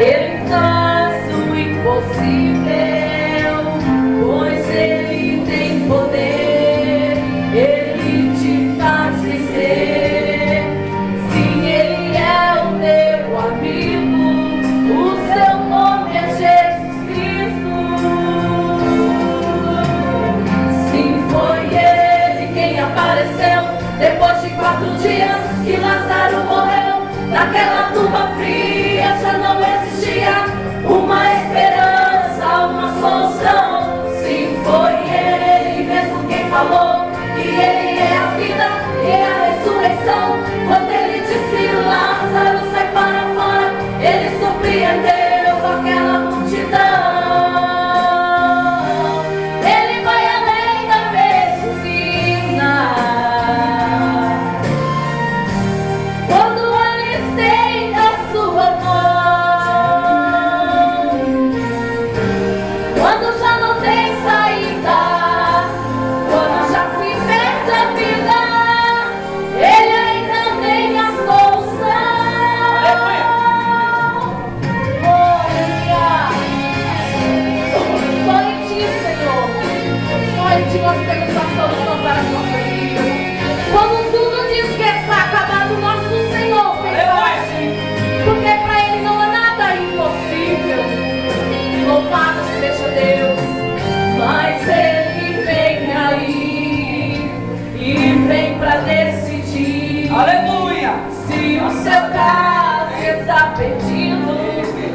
Ele faz o impossível, pois Ele tem poder. Ele te faz vencer. Sim, Ele é o teu amigo. O seu nome é Jesus Cristo. Sim, foi Ele quem apareceu depois de 4 dias que Lázaro morreu. Naquela tumba fria já não existia uma esperança, uma solução. Sim, foi Ele mesmo quem falou que Ele é a vida e a ressurreição. Quando Ele disse Lázaro, sai para fora, Ele surpreendeu aquela multidão. Ele vai além da medicina. Quando Ele estende a sua mão, quando já não tem saída, quando já se perde a vida, Ele ainda tem a solução. Glória! Só em Ti, Senhor. Só em Ti nós temos a solução para as nossas vidas. Quando tudo diz que está acabado, nosso Senhor fez parte, porque para Ele não há nada impossível. Louvado seja Deus. Mas Ele vem aí e vem para decidir. Aleluia! Se o seu caso está perdido,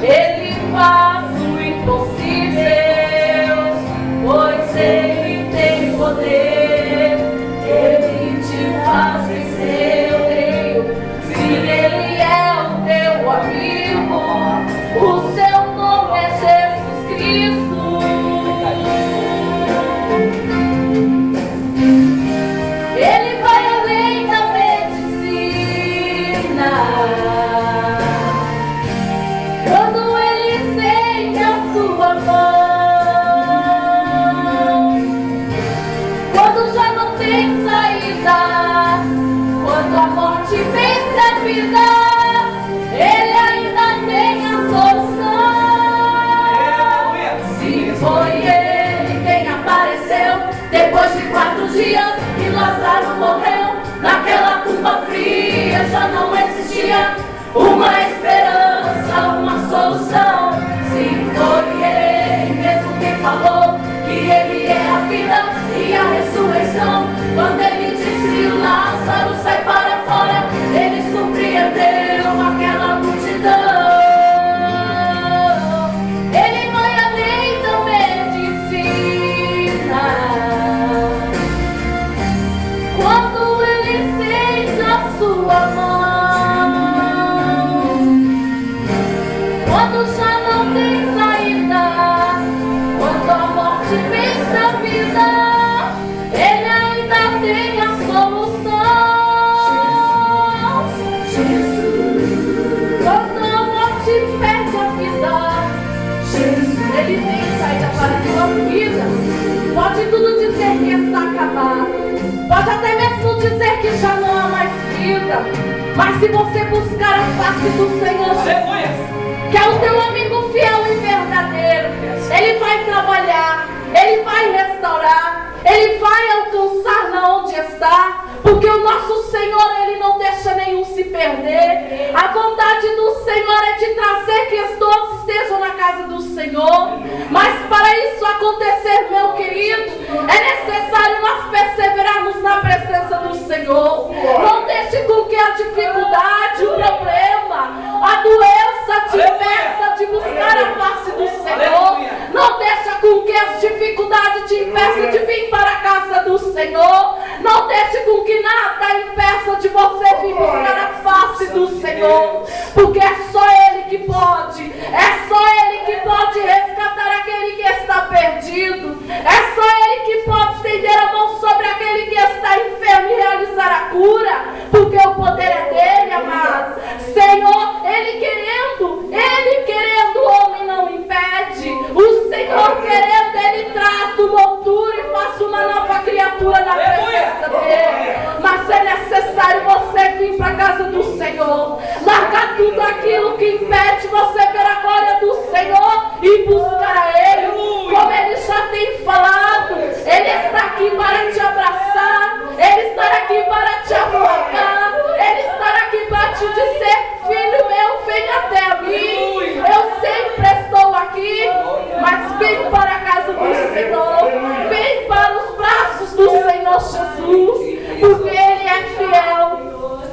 Ele faz o impossível, pois Ele tem poder. Ele te faz vencer, eu creio. Se Ele é o teu amigo, o seu nome é Jesus Cristo. Ele vai além da medicina. Quando Ele estende a sua mão, quando já não tem saída, quando a morte vence a vida, Ele ainda tem a solução. Se foi Ele quem apareceu depois de 4 dias que Lázaro morreu, naquela tumba fria já não existia uma esperança, uma solução. Se foi Ele mesmo quem falou que Ele é a vida e a ressurreição. Quando Ele disse Lázaro, sai para fora, Ele surpreendeu aquela multidão. Ele vai além da medicina. Quando Ele estende a sua mão, quando já não tem saída, quando a morte vence a vida, Ele ainda tem a solução. Jesus. Quando a morte perde a vida, Jesus, Ele tem saída para a tua vida. Pode tudo dizer que está acabado, pode até mesmo dizer que já não há mais vida, mas se você buscar a face do Senhor Jesus, que é o teu amigo fiel e verdadeiro, Ele vai trabalhar, Ele vai restaurar, Ele vai alcançar na onde está, porque o nosso Senhor, Ele não deixa nenhum se perder. A vontade do Senhor é de trazer que todos estejam na casa do Senhor, mas para isso acontecer, meu querido, é necessário nós perseverarmos na presença do Senhor. Não deixe com que a dificuldade, o problema, a doença te impeça de buscar a face do Senhor. Não deixa com que as dificuldades te impeçam de vir para a casa do Senhor. Não deixe com que nada impeça de você vir buscar a face do Senhor, porque é só Ele que pode, é só Ele que pode resgatar aquele que está perdido, é só Ele que pode estender a mão sobre aquele que está enfermo e realizar a cura, porque o poder é dele, amado. Senhor, Ele querendo, o homem não impede. O Senhor querendo, Ele traz do monturo e faz uma nova criatura na presença dele. Mas é necessário necessário você vir para a casa do Senhor, largar tudo aquilo que impede você ver a glória do Senhor e buscar Ele, como Ele já tem falado. Ele está aqui para te abraçar, Ele está aqui para te afogar, Ele está aqui para te dizer: filho meu, vem até a mim, eu sempre estou aqui, mas vem para a casa do Senhor, vem para os braços do Senhor Jesus, porque Ele é fiel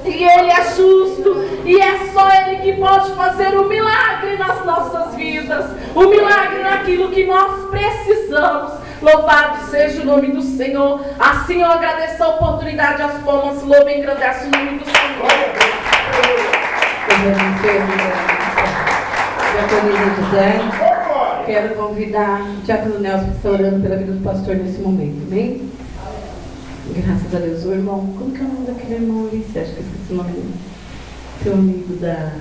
e Ele é justo, e é só Ele que pode fazer o milagre nas nossas vidas, o milagre naquilo que nós precisamos. Louvado seja o nome do Senhor. Assim eu agradeço a oportunidade, as palmas, louvo e engrandece o nome do Senhor. Diaconisa José, quero convidar o Diácono Nelson para estar orando pela vida do pastor nesse momento, amém? Graças a Deus. O irmão, como que é o nome daquele irmão ali? Você acha que eu esqueci o nome dele? Seu amigo da...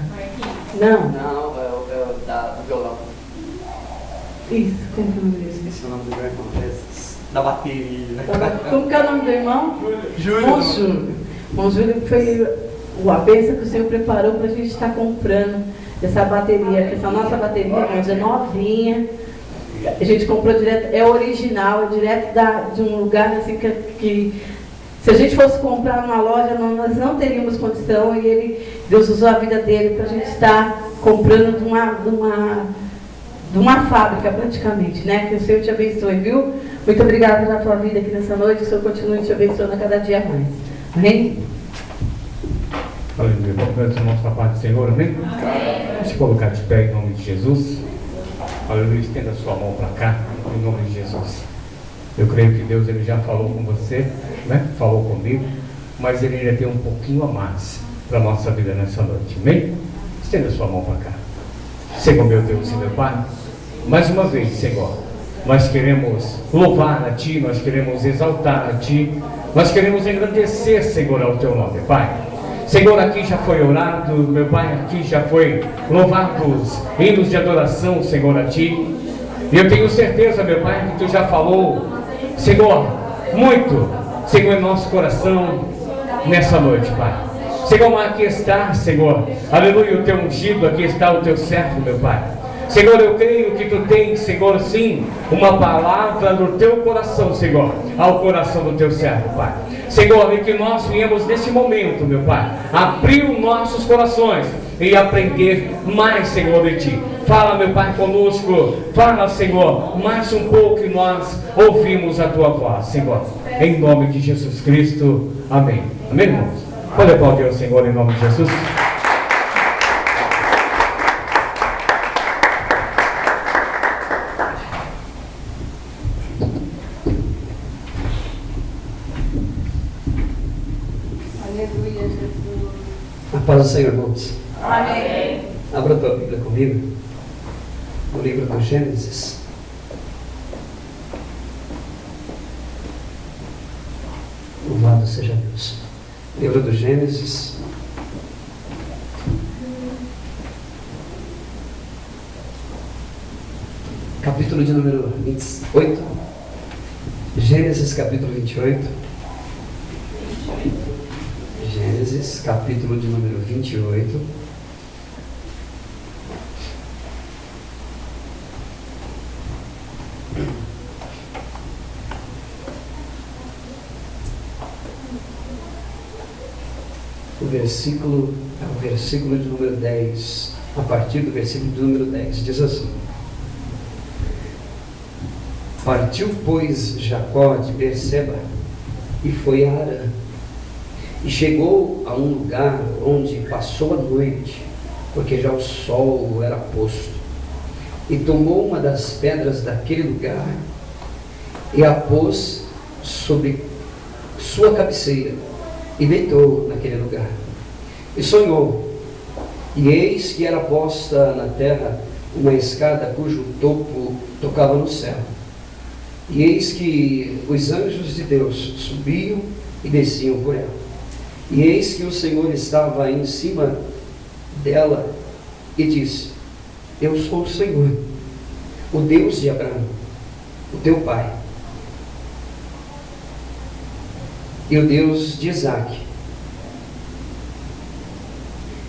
Não, é o do violão. isso, como que é o nome dele? Esqueci o nome do meu irmão, Jesus. Da bateria. Como que é o nome do irmão? Júlio. Bom Júlio. Bom Júlio foi a bênção que o Senhor preparou para a gente estar comprando essa bateria. Essa nossa bateria, irmãos, é novinha. A gente comprou direto, é original, é direto de um lugar assim que se a gente fosse comprar numa loja, nós não teríamos condição, e Deus usou a vida dele para a gente estar comprando de uma fábrica praticamente, né? Que o Senhor te abençoe, viu? Muito obrigada pela tua vida aqui nessa noite, que o Senhor continue te abençoando a cada dia mais. Amém? Aleluia. Vamos ver os irmãos da paz do Senhor, amém? Vamos se colocar de pé em nome de Jesus. Aleluia. Estenda a sua mão para cá, em nome de Jesus. Eu creio que Deus ele já falou com você, né? Falou comigo, mas Ele ainda tem um pouquinho a mais para a nossa vida nessa noite, amém? Estenda a sua mão para cá. Senhor meu Deus e meu Pai, mais uma vez, Senhor, nós queremos louvar a Ti, nós queremos exaltar a Ti, nós queremos engrandecer, Senhor, ao Teu nome, Pai. Senhor, aqui já foi orado, meu Pai, aqui já foi louvados hinos de adoração, Senhor, a Ti. E eu tenho certeza, meu Pai, que Tu já falou, Senhor, muito, Senhor, em nosso coração, nessa noite, Pai. Senhor, aqui está, Senhor, aleluia, o Teu ungido, aqui está o Teu servo, meu Pai. Senhor, eu creio que Tu tens, Senhor, sim, uma palavra no Teu coração, Senhor, ao coração do Teu servo, Pai. Senhor, e que nós viemos nesse momento, meu Pai, abrir os nossos corações e aprender mais, Senhor, de Ti. Fala, meu Pai, conosco. Fala, Senhor, mais um pouco que nós ouvimos a Tua voz, Senhor. Em nome de Jesus Cristo. Amém. Amém, irmãos? Pode aplaudir ao Senhor em nome de Jesus. Aleluia, Jesus. A paz do Senhor, irmãos. Amém. Abra a tua Bíblia comigo, no livro do Gênesis. Louvado seja Deus. Livro do Gênesis. Capítulo de número 28. Gênesis capítulo 28. Gênesis capítulo de número 28. O versículo de número 10, a partir do versículo de número 10, diz assim: Partiu, pois, Jacó de Berseba e foi a Harã, e chegou a um lugar onde passou a noite, porque já o sol era posto, e tomou uma das pedras daquele lugar e a pôs sobre sua cabeceira e deitou naquele lugar. E sonhou, e eis que era posta na terra uma escada cujo topo tocava no céu. E eis que os anjos de Deus subiam e desciam por ela. E eis que o Senhor estava em cima dela e disse: Eu sou o Senhor, o Deus de Abraão, o teu pai, e o Deus de Isaque.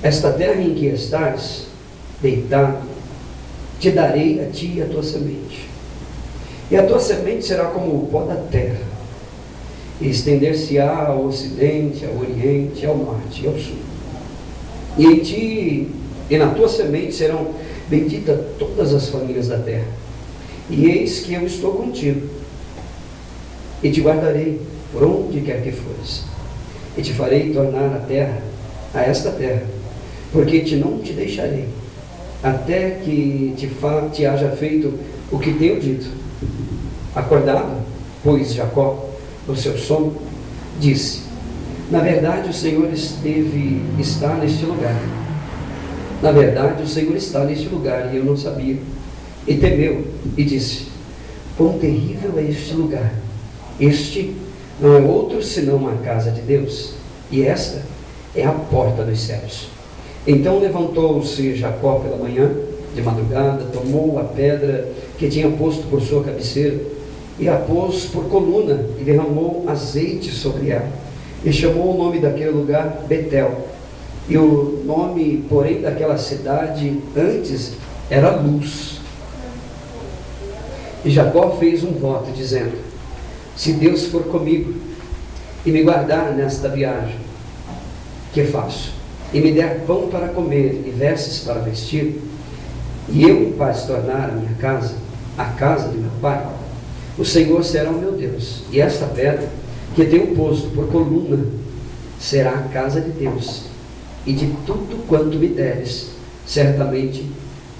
esta terra em que estás deitado, te darei a ti e a tua semente. E a tua semente será como o pó da terra, e estender-se-á ao ocidente, ao oriente, ao norte e ao sul. E em ti e na tua semente serão benditas todas as famílias da terra. E eis que eu estou contigo, e te guardarei por onde quer que fores, e te farei tornar a esta terra, porque não te deixarei, até que te haja feito o que tenho dito. Acordado, pois, Jacó, do seu sono, disse: na verdade o Senhor está neste lugar. Na verdade o Senhor está neste lugar, e eu não sabia. E temeu, e disse: quão terrível é este lugar! Este não é outro senão a casa de Deus, e esta é a porta dos céus. Então levantou-se Jacó pela manhã, de madrugada, tomou a pedra que tinha posto por sua cabeceira, e a pôs por coluna, e derramou azeite sobre ela, e chamou o nome daquele lugar Betel. E o nome, porém, daquela cidade antes era Luz. E Jacó fez um voto, dizendo: se Deus for comigo e me guardar nesta viagem que faço, e me der pão para comer e vestes para vestir, e eu em paz tornar a minha casa, a casa de meu pai, o Senhor será o meu Deus, e esta pedra que tenho posto por coluna será a casa de Deus, e de tudo quanto me deres, certamente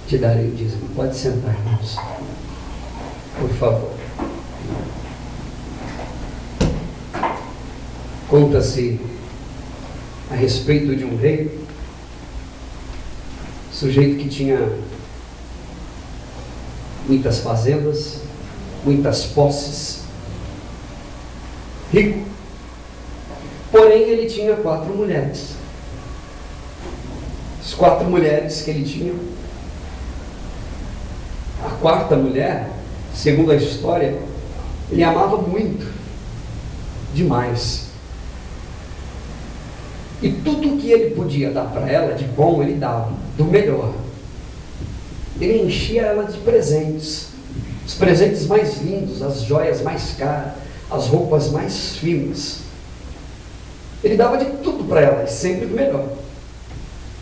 te darei o dízimo. Pode sentar, irmãos, por favor. Conta-se a respeito de um rei, sujeito que tinha muitas fazendas, muitas posses, rico, porém ele tinha 4 mulheres. As 4 mulheres que ele tinha, a 4ª mulher, segundo a história, ele amava muito, demais. E tudo que ele podia dar para ela de bom, ele dava, do melhor. Ele enchia ela de presentes, os presentes mais lindos, as joias mais caras, as roupas mais finas. Ele dava de tudo para ela, e sempre do melhor.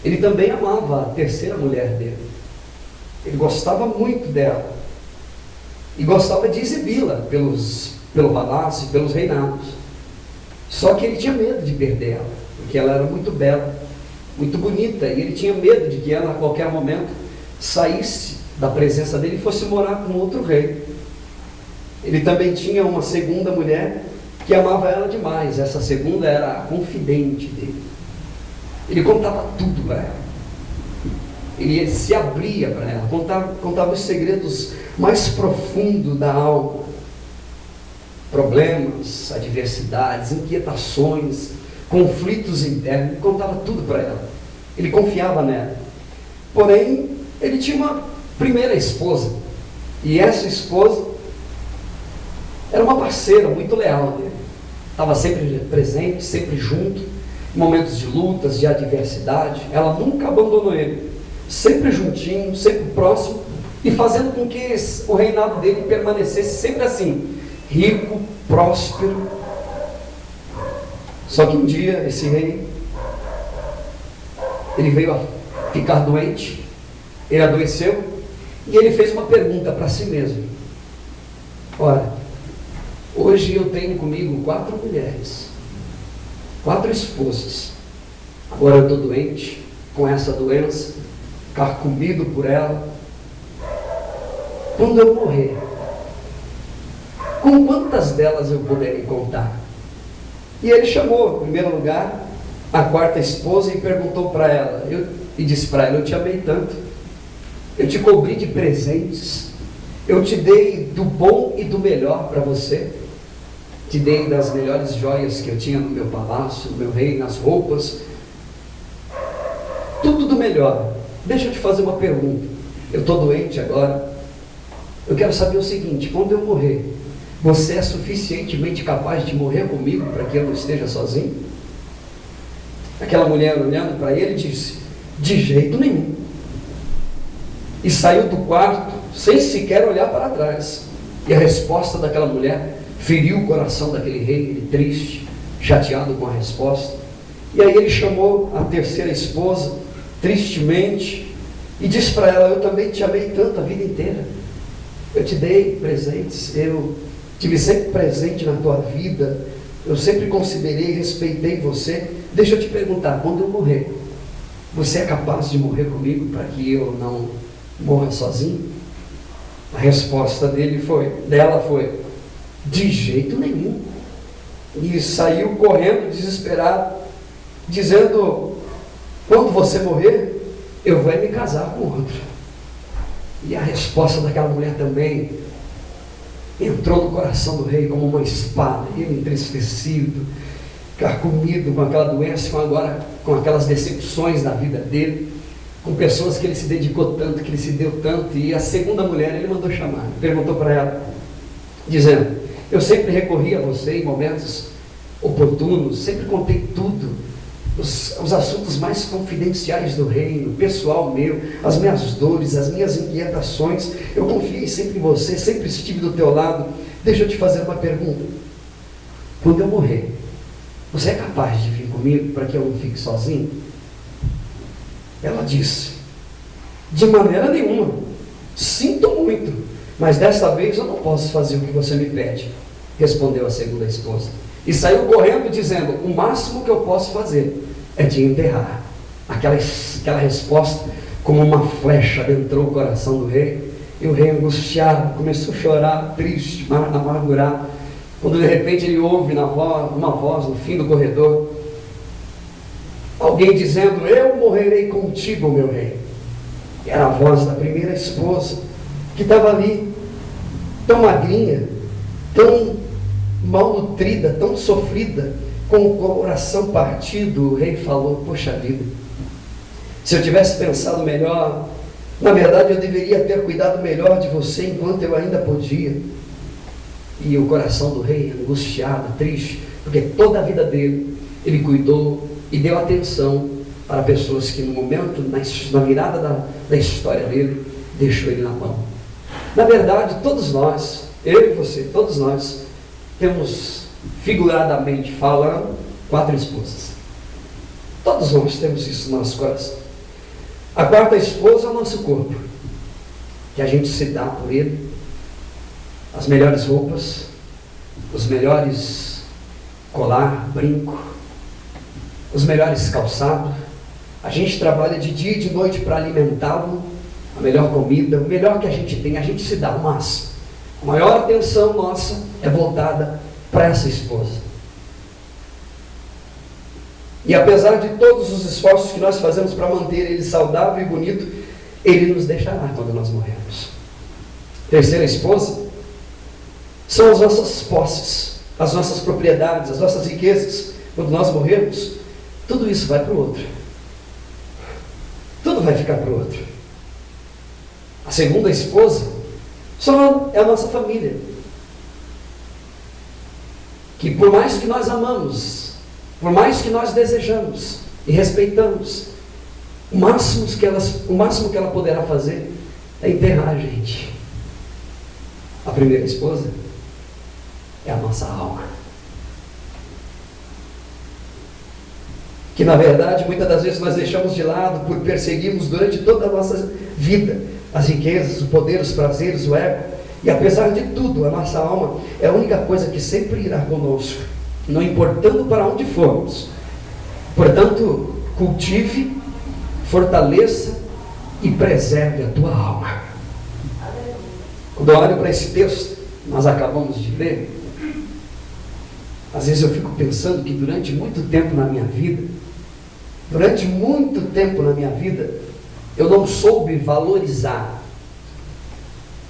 Ele também amava a 3ª mulher dele. Ele gostava muito dela, e gostava de exibi-la pelo palácio, pelos reinados. Só que ele tinha medo de perder ela, porque ela era muito bela, muito bonita, e ele tinha medo de que ela a qualquer momento saísse da presença dele e fosse morar com outro rei. Ele também tinha uma 2ª mulher que amava ela demais. Essa 2ª era a confidente dele. Ele contava tudo para ela, ele se abria para ela, contava os segredos mais profundos da alma, problemas, adversidades, inquietações, conflitos internos. Ele contava tudo para ela, ele confiava nela. Porém, ele tinha uma primeira esposa, e essa esposa era uma parceira muito leal dele, estava sempre presente, sempre junto, em momentos de lutas, de adversidade. Ela nunca abandonou ele, sempre juntinho, sempre próximo, e fazendo com que o reinado dele permanecesse sempre assim, rico, próspero. Só que um dia esse rei, ele veio a ficar doente, ele adoeceu, e ele fez uma pergunta para si mesmo: ora, hoje eu tenho comigo 4 mulheres, 4 esposas, agora eu estou doente, com essa doença, carcomido por ela. Quando eu morrer, com quantas delas eu poderei contar? E ele chamou, em primeiro lugar, a 4ª esposa e perguntou para ela, e disse para ela: eu te amei tanto, eu te cobri de presentes, eu te dei do bom e do melhor para você, te dei das melhores joias que eu tinha no meu palácio, no meu reino, nas roupas, tudo do melhor. Deixa eu te fazer uma pergunta, eu estou doente agora, eu quero saber o seguinte: quando eu morrer, você é suficientemente capaz de morrer comigo para que eu não esteja sozinho? Aquela mulher, olhando para ele, disse: de jeito nenhum. E saiu do quarto sem sequer olhar para trás. E a resposta daquela mulher feriu o coração daquele rei, ele triste, chateado com a resposta. E aí ele chamou a terceira esposa, tristemente, e disse para ela: eu também te amei tanto a vida inteira. Eu te dei presentes, eu tive sempre presente na tua vida, eu sempre considerei e respeitei você. Deixa eu te perguntar, quando eu morrer, você é capaz de morrer comigo para que eu não morra sozinho? A resposta dela foi: de jeito nenhum. E saiu correndo, desesperado, dizendo: quando você morrer, eu vou me casar com outro. E a resposta daquela mulher também entrou no coração do rei como uma espada. Ele entristecido, carcomido com aquela doença, com aquelas decepções na vida dele, com pessoas que ele se dedicou tanto, que ele se deu tanto. E a segunda mulher ele mandou chamar, perguntou para ela, dizendo: eu sempre recorri a você em momentos oportunos, sempre contei tudo, os assuntos mais confidenciais do reino, pessoal meu, as minhas dores, as minhas inquietações. Eu confiei sempre em você, sempre estive do teu lado. Deixa eu te fazer uma pergunta: quando eu morrer, você é capaz de vir comigo para que eu não fique sozinho? Ela disse: de maneira nenhuma, sinto muito, mas desta vez eu não posso fazer o que você me pede, respondeu a segunda esposa. E saiu correndo dizendo: o máximo que eu posso fazer é te enterrar. Aquela resposta, como uma flecha, adentrou o coração do rei. E o rei, angustiado, começou a chorar, triste, amargurado, quando de repente ele ouve uma voz no fim do corredor, alguém dizendo: eu morrerei contigo, meu rei. E era a voz da primeira esposa, que estava ali, tão magrinha, tão malnutrida, tão sofrida, com o coração partido. O rei falou: poxa vida, se eu tivesse pensado melhor, na verdade eu deveria ter cuidado melhor de você enquanto eu ainda podia. E o coração do rei, angustiado, triste, porque toda a vida dele, ele cuidou e deu atenção para pessoas que no momento, na virada da história dele, deixou ele na mão. Na verdade, todos nós, eu e você, todos nós, temos, figuradamente falando, 4 esposas. Todos nós temos isso no nosso coração. A quarta esposa é o nosso corpo, que a gente se dá por ele, as melhores roupas, os melhores colar, brinco, os melhores calçados. A gente trabalha de dia e de noite para alimentá-lo, a melhor comida, o melhor que a gente tem, a gente se dá o máximo. A maior atenção nossa é voltada para essa esposa. E apesar de todos os esforços que nós fazemos para manter ele saudável e bonito, ele nos deixará quando nós morrermos. Terceira esposa são as nossas posses, as nossas propriedades, as nossas riquezas. Quando nós morrermos, tudo isso vai para o outro. Tudo vai ficar para o outro. A segunda esposa é a nossa família, que por mais que nós amamos, por mais que nós desejamos e respeitamos, o máximo que ela poderá fazer é enterrar a gente. A primeira esposa é a nossa alma, que na verdade muitas das vezes nós deixamos de lado por perseguirmos durante toda a nossa vida as riquezas, o poder, os prazeres, o ego. E apesar de tudo, a nossa alma é a única coisa que sempre irá conosco, não importando para onde formos. Portanto, cultive, fortaleça e preserve a tua alma. Quando eu olho para esse texto, nós acabamos de ler, às vezes eu fico pensando que durante muito tempo na minha vida, eu não soube valorizar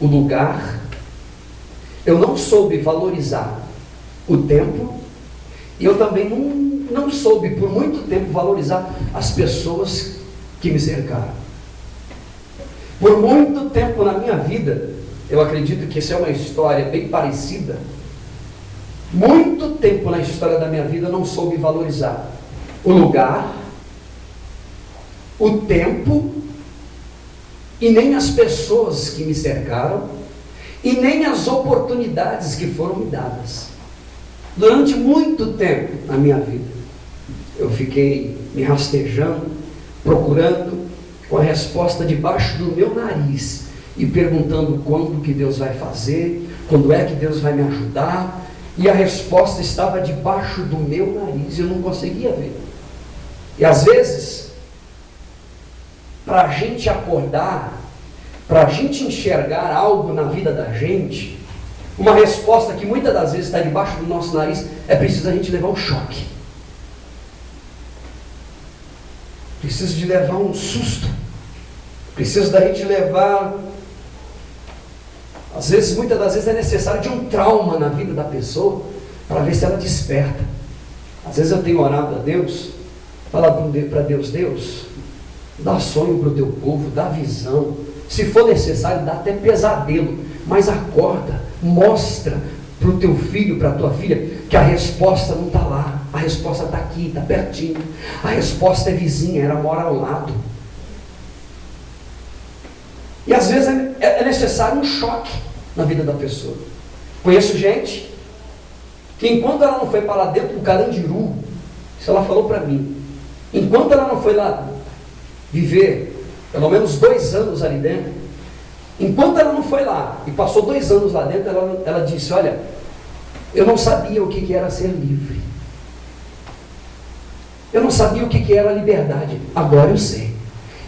o lugar, eu não soube valorizar o tempo, e eu também não soube por muito tempo valorizar as pessoas que me cercaram. Por muito tempo na minha vida, eu acredito que essa é uma história bem parecida. Muito tempo na história da minha vida eu não soube valorizar o lugar, o tempo, e nem as pessoas que me cercaram, e nem as oportunidades que foram me dadas. Durante muito tempo na minha vida, eu fiquei me rastejando, procurando, com a resposta debaixo do meu nariz, e perguntando quando que Deus vai fazer, quando é que Deus vai me ajudar, e a resposta estava debaixo do meu nariz, eu não conseguia ver. E às vezes, para a gente acordar, para a gente enxergar algo na vida da gente, uma resposta que muitas das vezes está debaixo do nosso nariz, é preciso a gente levar um choque. Preciso de levar um susto. Preciso da gente levar... Às vezes, muitas das vezes é necessário de um trauma na vida da pessoa, para ver se ela desperta. Às vezes eu tenho orado a Deus, falado para Deus, Deus, dá sonho para o teu povo, dá visão. Se for necessário, dá até pesadelo, mas acorda, mostra para o teu filho, para a tua filha, que a resposta não está lá, a resposta está aqui, está pertinho, a resposta é vizinha, ela mora ao lado. E às vezes é necessário um choque na vida da pessoa. Conheço gente que enquanto ela não foi para lá dentro do Carandiru, isso ela falou para mim, enquanto ela não foi lá viver pelo menos 2 anos ali dentro, enquanto ela não foi lá e passou 2 anos lá dentro, ela disse, olha, eu não sabia o que era ser livre, eu não sabia o que era liberdade, agora eu sei,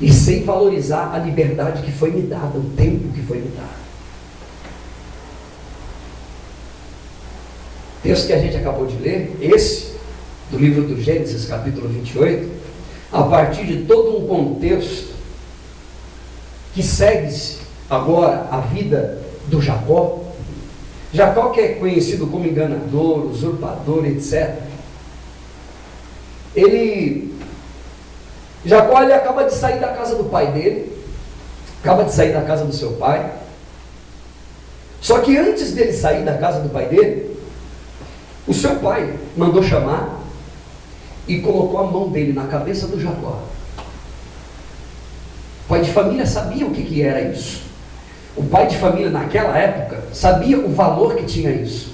e sei valorizar a liberdade que foi me dada, o tempo que foi me dado. O texto que a gente acabou de ler, esse, do livro do Gênesis, capítulo 28, a partir de todo um contexto que segue-se agora a vida do Jacó. Jacó, que é conhecido como enganador, usurpador, etc. Jacó, ele acaba de sair da casa do pai dele, acaba de sair da casa do seu pai. Só que antes dele sair da casa do pai dele, o seu pai mandou chamar e colocou a mão dele na cabeça do Jacó. O pai de família sabia o que era isso. O pai de família naquela época sabia o valor que tinha isso.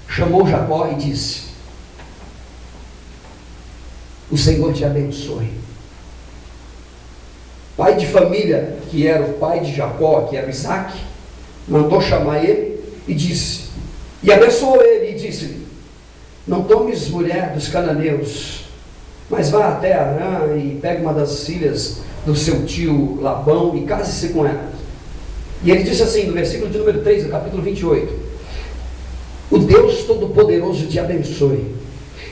Chamou Jacó e disse, o Senhor te abençoe. O pai de família, que era o pai de Jacó, que era o Isaac, mandou chamar ele e disse, e abençoou ele e disse, não tomes mulher dos cananeus, mas vá até Arã e pegue uma das filhas do seu tio Labão e case-se com ela. E ele disse assim, no versículo de número 3, do capítulo 28, o Deus Todo-Poderoso te abençoe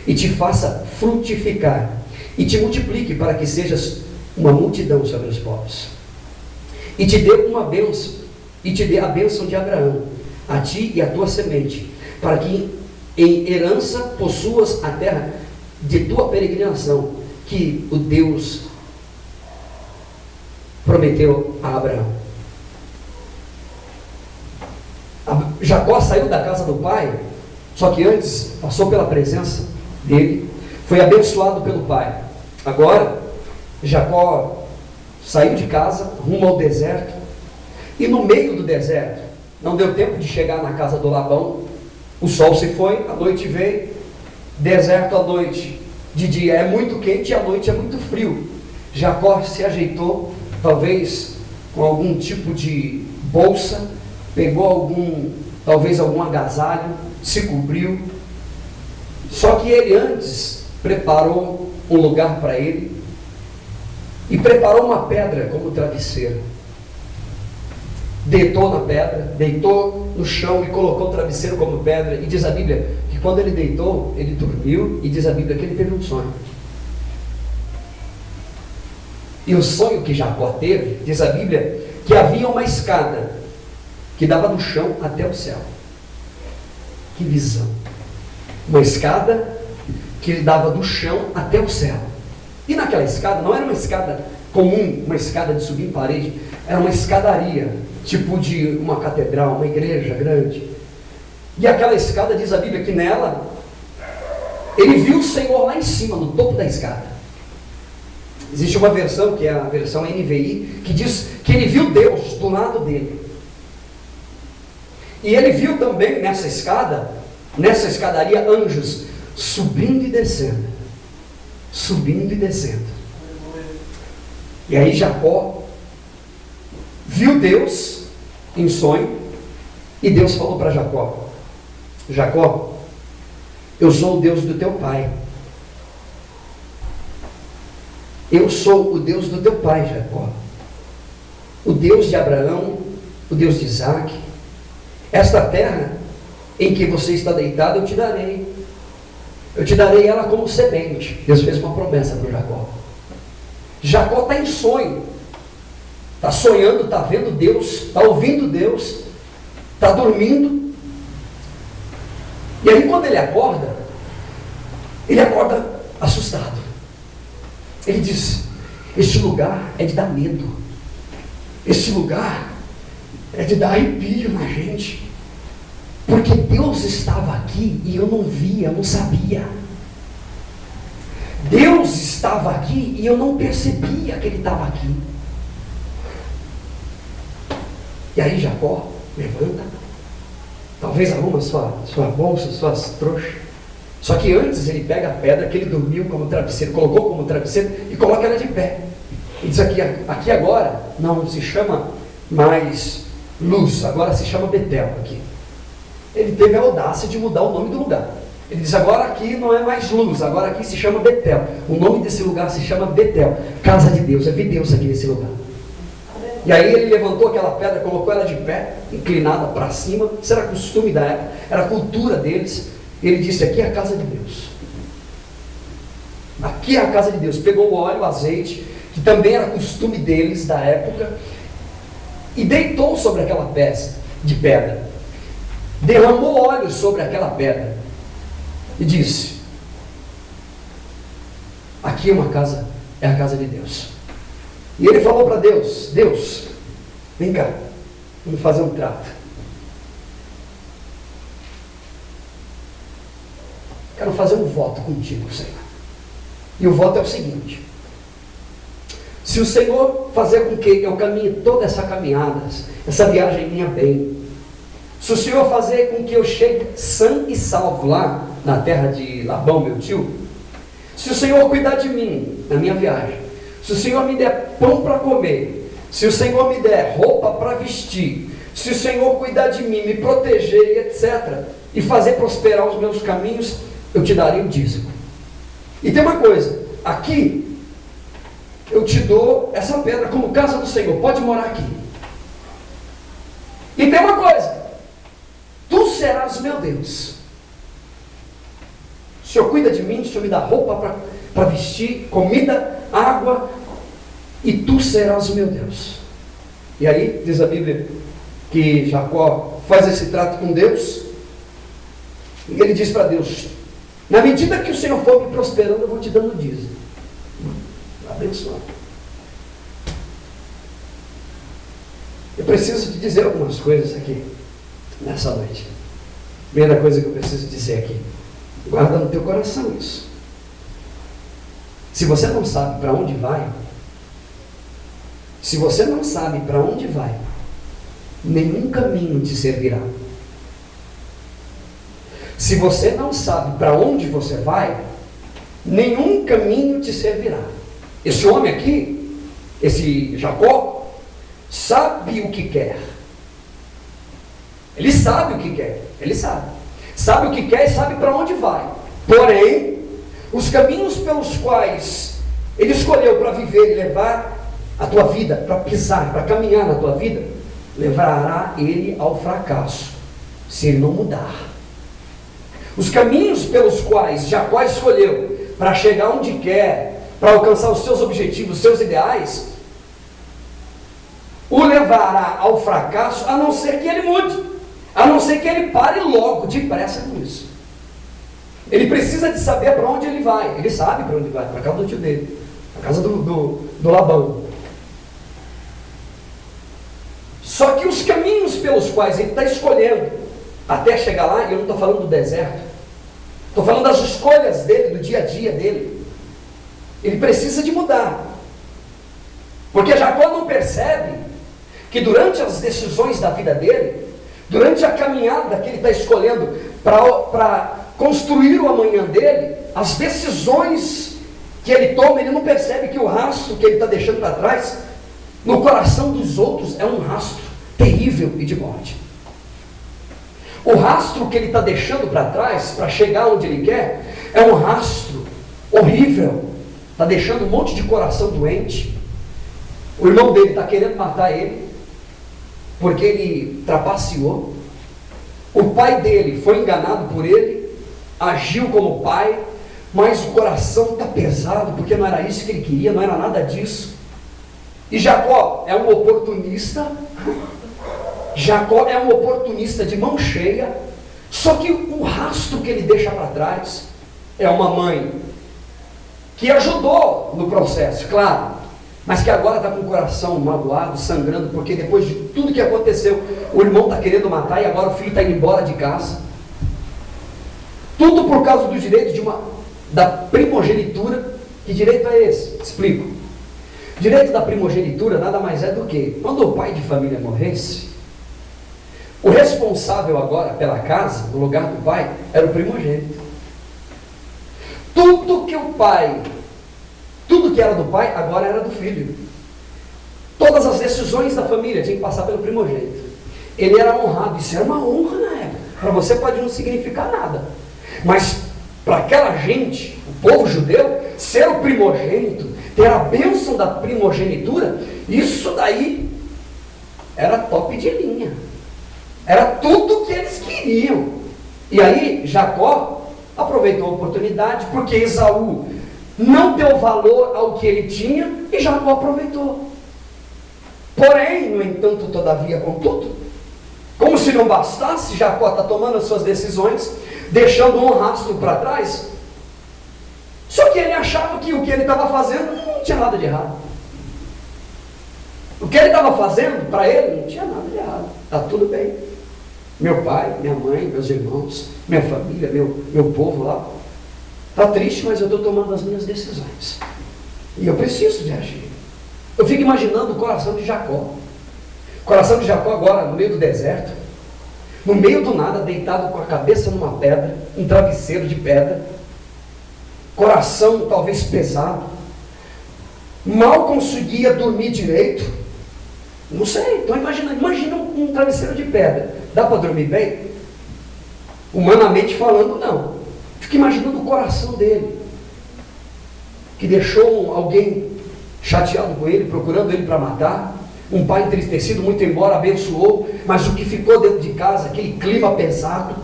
e te faça frutificar e te multiplique para que sejas uma multidão sobre os povos, e te dê uma bênção, e te dê a bênção de Abraão, a ti e a tua semente, para que em herança possuas a terra de tua peregrinação, que o Deus prometeu a Abraão. Jacó saiu da casa do pai, só que antes passou pela presença dele, foi abençoado pelo pai. Agora Jacó saiu de casa rumo ao deserto, e no meio do deserto não deu tempo de chegar na casa do Labão. O sol se foi, a noite veio, deserto à noite, de dia é muito quente e à noite é muito frio. Jacó se ajeitou, talvez com algum tipo de bolsa, pegou talvez algum agasalho, se cobriu. Só que ele antes preparou um lugar para ele e preparou uma pedra como travesseiro. Deitou na pedra, deitou no chão e colocou o travesseiro como pedra. E diz a Bíblia que quando ele deitou, ele dormiu, e diz a Bíblia que ele teve um sonho. E o sonho que Jacó teve, diz a Bíblia, que havia uma escada que dava do chão até o céu. Que visão! Uma escada que dava do chão até o céu. E naquela escada, não era uma escada comum, uma escada de subir em parede, era uma escadaria, tipo de uma catedral, uma igreja grande. E aquela escada, diz a Bíblia que nela, ele viu o Senhor lá em cima, no topo da escada. Existe uma versão, que é a versão NVI, que diz que ele viu Deus do lado dele. E ele viu também nessa escadaria, anjos subindo e descendo. Subindo e descendo. E aí Jacó viu Deus em sonho, e Deus falou para Jacó: Jacó, eu sou o Deus do teu pai. Eu sou o Deus do teu pai, Jacó. O Deus de Abraão, o Deus de Isaac. Esta terra em que você está deitado, eu te darei. Eu te darei ela como semente. Deus fez uma promessa para Jacó. Jacó está em sonho. Está sonhando, está vendo Deus, está ouvindo Deus, está dormindo. E aí quando ele acorda assustado. Ele diz: este lugar é de dar medo. Este lugar é de dar arrepio na gente. Porque Deus estava aqui e eu não via, eu não sabia. Deus estava aqui e eu não percebia que Ele estava aqui. E aí Jacó levanta, talvez arruma sua bolsa, suas trouxas. Só que antes ele pega a pedra que ele dormiu como travesseiro, colocou como travesseiro e coloca ela de pé. E diz aqui agora não se chama mais Luz, agora se chama Betel aqui. Ele teve a audácia de mudar o nome do lugar. Ele diz: agora aqui não é mais Luz, agora aqui se chama Betel. O nome desse lugar se chama Betel, casa de Deus. Eu vi Deus aqui nesse lugar. E aí ele levantou aquela pedra, colocou ela de pé, inclinada para cima. Isso era costume da época, era a cultura deles. Ele disse: aqui é a casa de Deus. Aqui é a casa de Deus. Pegou o óleo, o azeite, que também era costume deles da época, e deitou sobre aquela peça de pedra. Derramou óleo sobre aquela pedra e disse: aqui é uma casa, é a casa de Deus. E ele falou para Deus: Deus, vem cá, vamos fazer um trato. Quero fazer um voto contigo, Senhor. E o voto é o seguinte: se o Senhor fazer com que eu caminhe toda essa caminhada, essa viagem minha bem, se o Senhor fazer com que eu chegue sã e salvo lá na terra de Labão, meu tio, se o Senhor cuidar de mim na minha viagem, se o Senhor me der pão para comer, se o Senhor me der roupa para vestir, se o Senhor cuidar de mim, me proteger, etc., e fazer prosperar os meus caminhos, eu te darei o dízimo. E tem uma coisa, aqui eu te dou essa pedra como casa do Senhor, pode morar aqui. E tem uma coisa, tu serás meu Deus. O Senhor cuida de mim, o Senhor me dá roupa para vestir, comida, água, e tu serás o meu Deus. E aí diz a Bíblia que Jacó faz esse trato com Deus, e ele diz para Deus: na medida que o Senhor for me prosperando, eu vou te dando dízimo. Abençoado. Eu preciso te dizer algumas coisas aqui nessa noite. Primeira coisa que eu preciso dizer aqui: guarda no teu coração isso. Se você não sabe para onde vai, se você não sabe para onde vai, nenhum caminho te servirá. Se você não sabe para onde você vai, nenhum caminho te servirá. Esse homem aqui, esse Jacó, sabe o que quer. Ele sabe o que quer, ele sabe. Sabe o que quer e sabe para onde vai. Porém, os caminhos pelos quais ele escolheu para viver e levar a tua vida, para pisar, para caminhar na tua vida, levará ele ao fracasso, se ele não mudar. Os caminhos pelos quais Jacó escolheu para chegar onde quer, para alcançar os seus objetivos, os seus ideais, o levará ao fracasso, a não ser que ele mude, a não ser que ele pare logo, depressa com isso. Ele precisa de saber para onde ele vai. Ele sabe para onde vai, para a casa do tio dele, para a casa do Labão. Só que os caminhos pelos quais ele está escolhendo até chegar lá, e eu não estou falando do deserto, estou falando das escolhas dele, do dia a dia dele, ele precisa de mudar. Porque Jacó não percebe que durante as decisões da vida dele, durante a caminhada que ele está escolhendo para construir o amanhã dele, as decisões que ele toma, ele não percebe que o rastro que ele está deixando para trás, no coração dos outros, é um rastro terrível e de morte. O rastro que ele está deixando para trás, para chegar onde ele quer, é um rastro horrível. Está deixando um monte de coração doente. O irmão dele está querendo matar ele, porque ele trapaceou. O pai dele foi enganado por ele, agiu como pai, mas o coração está pesado, porque não era isso que ele queria, não era nada disso. E Jacó é um oportunista. Jacó é um oportunista de mão cheia. Só que o rastro que ele deixa para trás é uma mãe que ajudou no processo, claro, mas que agora está com o coração magoado, sangrando, porque depois de tudo que aconteceu, o irmão está querendo matar e agora o filho está indo embora de casa. Tudo por causa do direito da primogenitura. Que direito é esse? Explico. Direito da primogenitura nada mais é do que, quando o pai de família morresse, o responsável agora pela casa, no lugar do pai, era o primogênito. Tudo que era do pai, agora era do filho. Todas as decisões da família tinham que passar pelo primogênito. Ele era honrado, isso era uma honra na época. Para você pode não significar nada, mas para aquela gente, o povo judeu, ser o primogênito, ter a bênção da primogenitura, isso daí era top de linha. Era tudo que eles queriam. E aí Jacó aproveitou a oportunidade, porque Esaú não deu valor ao que ele tinha, e Jacó aproveitou. Porém, no entanto, todavia, contudo, como se não bastasse, Jacó está tomando as suas decisões, deixando um rastro para trás. Só que ele achava que o que ele estava fazendo não tinha nada de errado. O que ele estava fazendo, para ele, não tinha nada de errado. Está tudo bem. Meu pai, minha mãe, meus irmãos, minha família, meu povo lá, está triste, mas eu estou tomando as minhas decisões. E eu preciso de agir. Eu fico imaginando o coração de Jacó. O coração de Jacó agora, no meio do deserto, no meio do nada, deitado com a cabeça numa pedra, um travesseiro de pedra, coração talvez pesado, mal conseguia dormir direito. Não sei, estou imaginando. Imagina um travesseiro de pedra. Dá para dormir bem? Humanamente falando, não. Fico imaginando o coração dele, que deixou alguém chateado com ele, procurando ele para matar, um pai entristecido, muito embora abençoou, mas o que ficou dentro de casa, aquele clima pesado,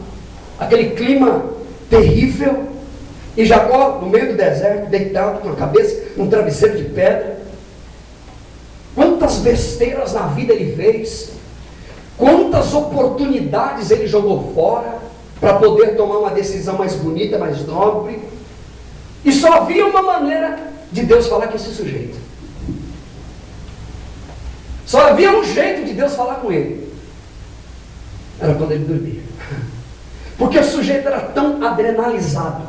aquele clima terrível, e Jacó no meio do deserto, deitado com a cabeça num travesseiro de pedra. Quantas besteiras na vida ele fez, quantas oportunidades ele jogou fora para poder tomar uma decisão mais bonita, mais nobre, e só havia uma maneira de Deus falar com esse sujeito. Só havia um jeito de Deus falar com ele. Era quando ele dormia. Porque o sujeito era tão adrenalizado,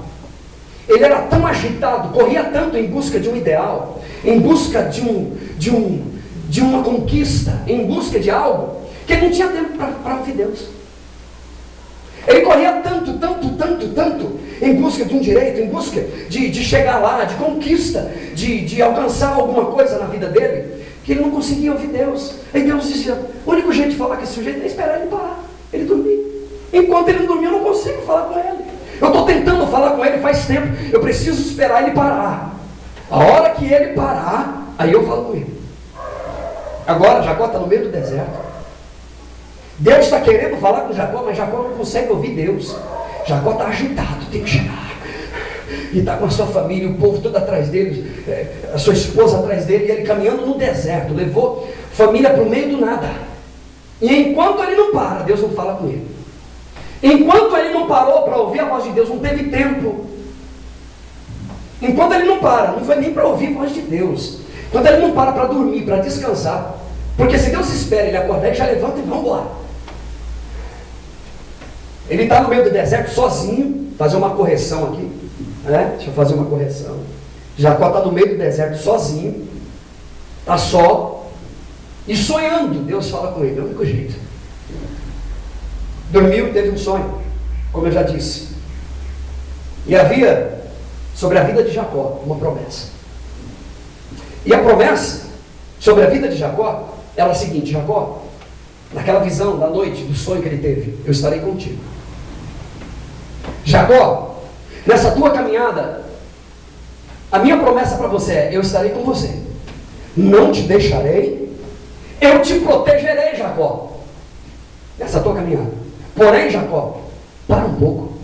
ele era tão agitado, corria tanto em busca de um ideal, em busca de uma conquista, em busca de algo, que ele não tinha tempo para ouvir Deus. Ele corria tanto, em busca de um direito, em busca de chegar lá, de conquista, de alcançar alguma coisa na vida dele, que ele não conseguia ouvir Deus. Aí Deus dizia, o único jeito de falar com esse sujeito é esperar ele parar, ele dormir. Enquanto ele não dormir, eu não consigo falar com ele. Eu estou tentando falar com ele faz tempo, eu preciso esperar ele parar. A hora que ele parar, aí eu falo com ele. Agora Jacó está no meio do deserto. Deus está querendo falar com Jacó, mas Jacó não consegue ouvir Deus. Jacó está agitado, tem que chegar. E está com a sua família, o povo todo atrás dele, a sua esposa atrás dele, e ele caminhando no deserto, levou família para o meio do nada. E enquanto ele não para, Deus não fala com ele. Enquanto ele não parou para ouvir a voz de Deus, não teve tempo. Enquanto ele não para, não foi nem para ouvir a voz de Deus. Quando ele não para dormir, para descansar, porque se Deus espera ele acordar, ele já levanta e vamos embora. Ele está no meio do deserto sozinho, fazer uma correção aqui, né? Deixa eu fazer uma correção. Jacó está no meio do deserto sozinho, está só e sonhando. Deus fala com ele, é o único jeito. Dormiu, teve um sonho, como eu já disse. E havia sobre a vida de Jacó uma promessa. E a promessa sobre a vida de Jacó era a seguinte: Jacó, naquela visão da noite, do sonho que ele teve, eu estarei contigo. Jacó, nessa tua caminhada, a minha promessa para você é: eu estarei com você, não te deixarei, eu te protegerei, Jacó, nessa tua caminhada. Porém, Jacó, para um pouco.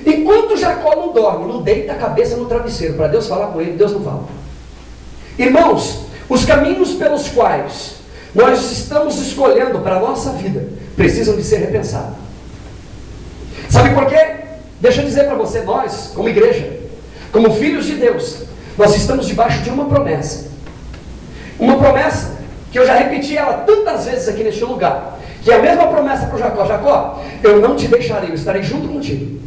Enquanto Jacó não dorme, não deita a cabeça no travesseiro para Deus falar com ele, Deus não fala. Irmãos, os caminhos pelos quais nós estamos escolhendo para a nossa vida precisam de ser repensados. Sabe por quê? Deixa eu dizer para você, nós, como igreja, como filhos de Deus, nós estamos debaixo de uma promessa. Uma promessa que eu já repeti ela tantas vezes aqui neste lugar, que é a mesma promessa para o Jacó: Jacó, eu não te deixarei, eu estarei junto contigo.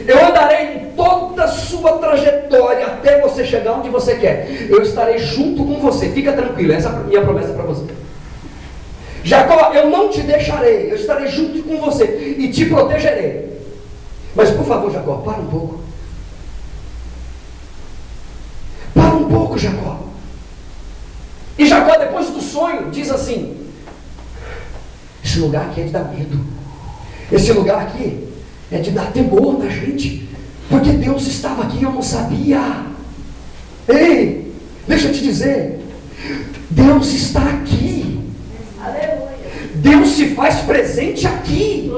Eu andarei em toda a sua trajetória até você chegar onde você quer. Eu estarei junto com você. Fica tranquilo, essa é a minha promessa para você. Jacó, eu não te deixarei. Eu estarei junto com você e te protegerei. Mas por favor, Jacó, para um pouco. Para um pouco, Jacó. E Jacó, depois do sonho, diz assim: esse lugar aqui é de dar medo. Esse lugar aqui é de dar temor na gente, porque Deus estava aqui e eu não sabia. Ei, deixa eu te dizer, Deus está aqui. Aleluia. Deus se faz presente aqui.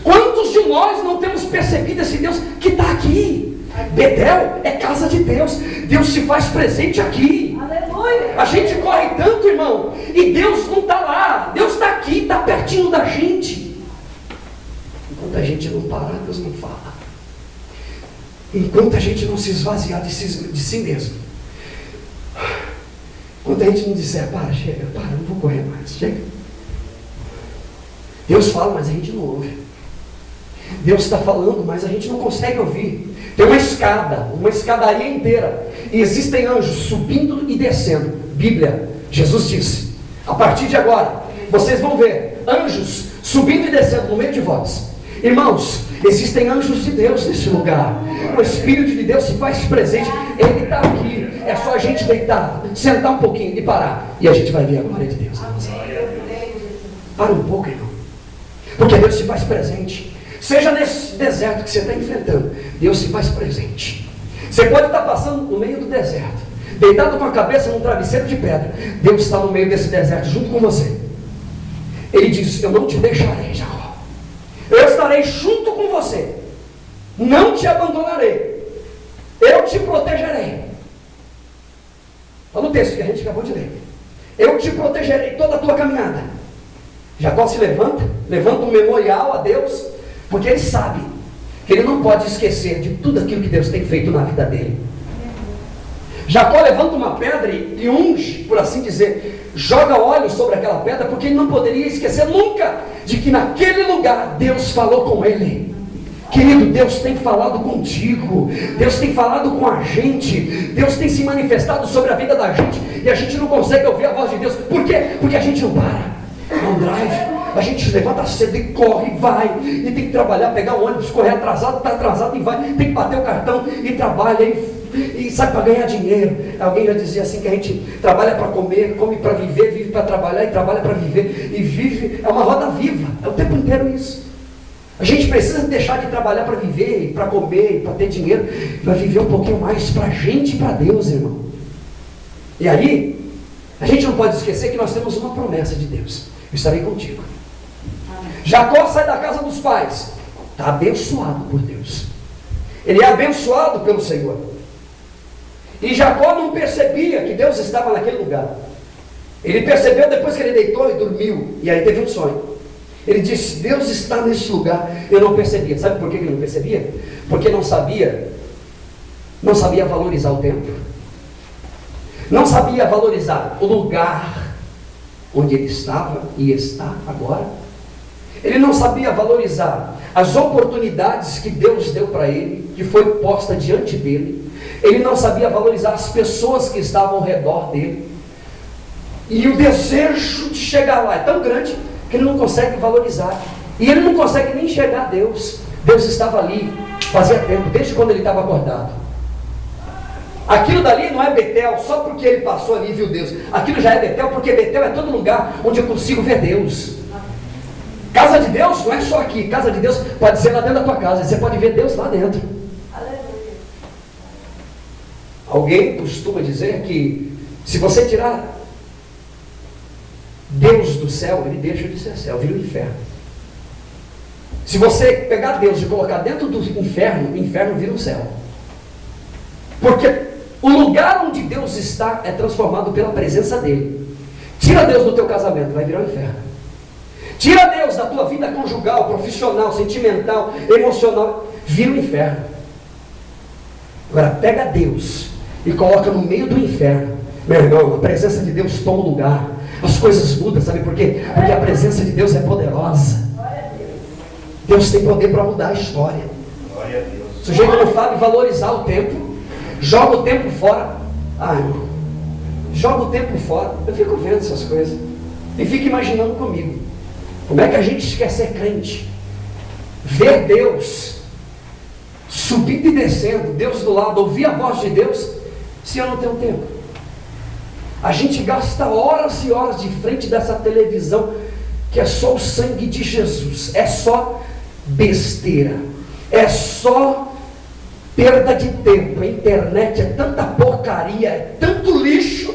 Quantos de nós não temos percebido esse Deus que está aqui? Betel é casa de Deus. Deus se faz presente aqui. Aleluia. A gente corre tanto, irmão, e Deus não está lá. Deus está aqui, está pertinho da gente. Enquanto a gente não parar, Deus não fala. Enquanto a gente não se esvaziar de si mesmo. Enquanto a gente não disser: para, chega, para, não vou correr mais, chega. Deus fala, mas a gente não ouve. Deus está falando, mas a gente não consegue ouvir. Tem uma escada, uma escadaria inteira, e existem anjos subindo e descendo. Bíblia, Jesus disse: a partir de agora, vocês vão ver anjos subindo e descendo no meio de vós. Irmãos, existem anjos de Deus nesse lugar. O Espírito de Deus se faz presente. Ele está aqui. É só a gente deitar, sentar um pouquinho e parar, e a gente vai ver a glória de Deus. Para um pouco, irmão, porque Deus se faz presente. Seja nesse deserto que você está enfrentando, Deus se faz presente. Você pode estar passando no meio do deserto, deitado com a cabeça num travesseiro de pedra. Deus está no meio desse deserto junto com você. Ele diz: eu não te deixarei, Jacó. Eu estarei junto com você, não te abandonarei, eu te protegerei. Está no texto que a gente acabou de ler. Eu te protegerei toda a tua caminhada. Jacó se levanta um memorial a Deus, porque ele sabe que ele não pode esquecer de tudo aquilo que Deus tem feito na vida dele. Jacó levanta uma pedra e unge, por assim dizer, joga óleo sobre aquela pedra, porque ele não poderia esquecer nunca de que naquele lugar Deus falou com ele. Querido, Deus tem falado contigo, Deus tem falado com a gente, Deus tem se manifestado sobre a vida da gente, e a gente não consegue ouvir a voz de Deus. Por quê? Porque a gente não para, não drive. A gente levanta cedo e corre, vai, e tem que trabalhar, pegar o ônibus, correr atrasado, está atrasado e vai, tem que bater o cartão e trabalha e sai para ganhar dinheiro. Alguém já dizia assim que a gente trabalha para comer, come para viver, vive para trabalhar e trabalha para viver, e vive, é uma roda viva, é o tempo inteiro isso. A gente precisa deixar de trabalhar para viver, para comer, para ter dinheiro, para viver um pouquinho mais para a gente e para Deus, irmão. E aí, a gente não pode esquecer que nós temos uma promessa de Deus: eu estarei contigo. Jacó sai da casa dos pais, está abençoado por Deus, ele é abençoado pelo Senhor. E Jacó não percebia que Deus estava naquele lugar. Ele percebeu depois que ele deitou e dormiu, e aí teve um sonho. Ele disse: Deus está nesse lugar. Eu não percebia. Sabe por que ele não percebia? Porque não sabia valorizar o tempo, não sabia valorizar o lugar onde ele estava e está agora. Ele não sabia valorizar as oportunidades que Deus deu para ele, que foi posta diante dele. Ele não sabia valorizar as pessoas que estavam ao redor dele. E o desejo de chegar lá é tão grande que ele não consegue valorizar. E ele não consegue nem enxergar Deus. Deus estava ali, fazia tempo, desde quando ele estava acordado. Aquilo dali não é Betel só porque ele passou ali e viu Deus. Aquilo já é Betel porque Betel é todo lugar onde eu consigo ver Deus. Casa de Deus não é só aqui. Casa de Deus pode ser lá dentro da tua casa. Você pode ver Deus lá dentro. Alguém costuma dizer que se você tirar Deus do céu, ele deixa de ser céu, vira o inferno. Se você pegar Deus e colocar dentro do inferno, o inferno vira o céu. Porque o lugar onde Deus está é transformado pela presença dele. Tira Deus do teu casamento, vai virar o inferno. Tira Deus da tua vida conjugal, profissional, sentimental, emocional, vira o inferno. Agora pega Deus e coloca no meio do inferno. Meu irmão, a presença de Deus toma o lugar. As coisas mudam, sabe por quê? Porque a presença de Deus é poderosa. Deus tem poder para mudar a história. O sujeito não sabe valorizar o tempo, joga o tempo fora. Irmão, joga o tempo fora. Eu fico vendo essas coisas e fico imaginando comigo. Como é que a gente quer ser crente? Ver Deus subindo e descendo, Deus do lado, ouvir a voz de Deus, se eu não tenho tempo. A gente gasta horas e horas de frente dessa televisão, que é só o sangue de Jesus, é só besteira, é só perda de tempo. A internet é tanta porcaria, é tanto lixo.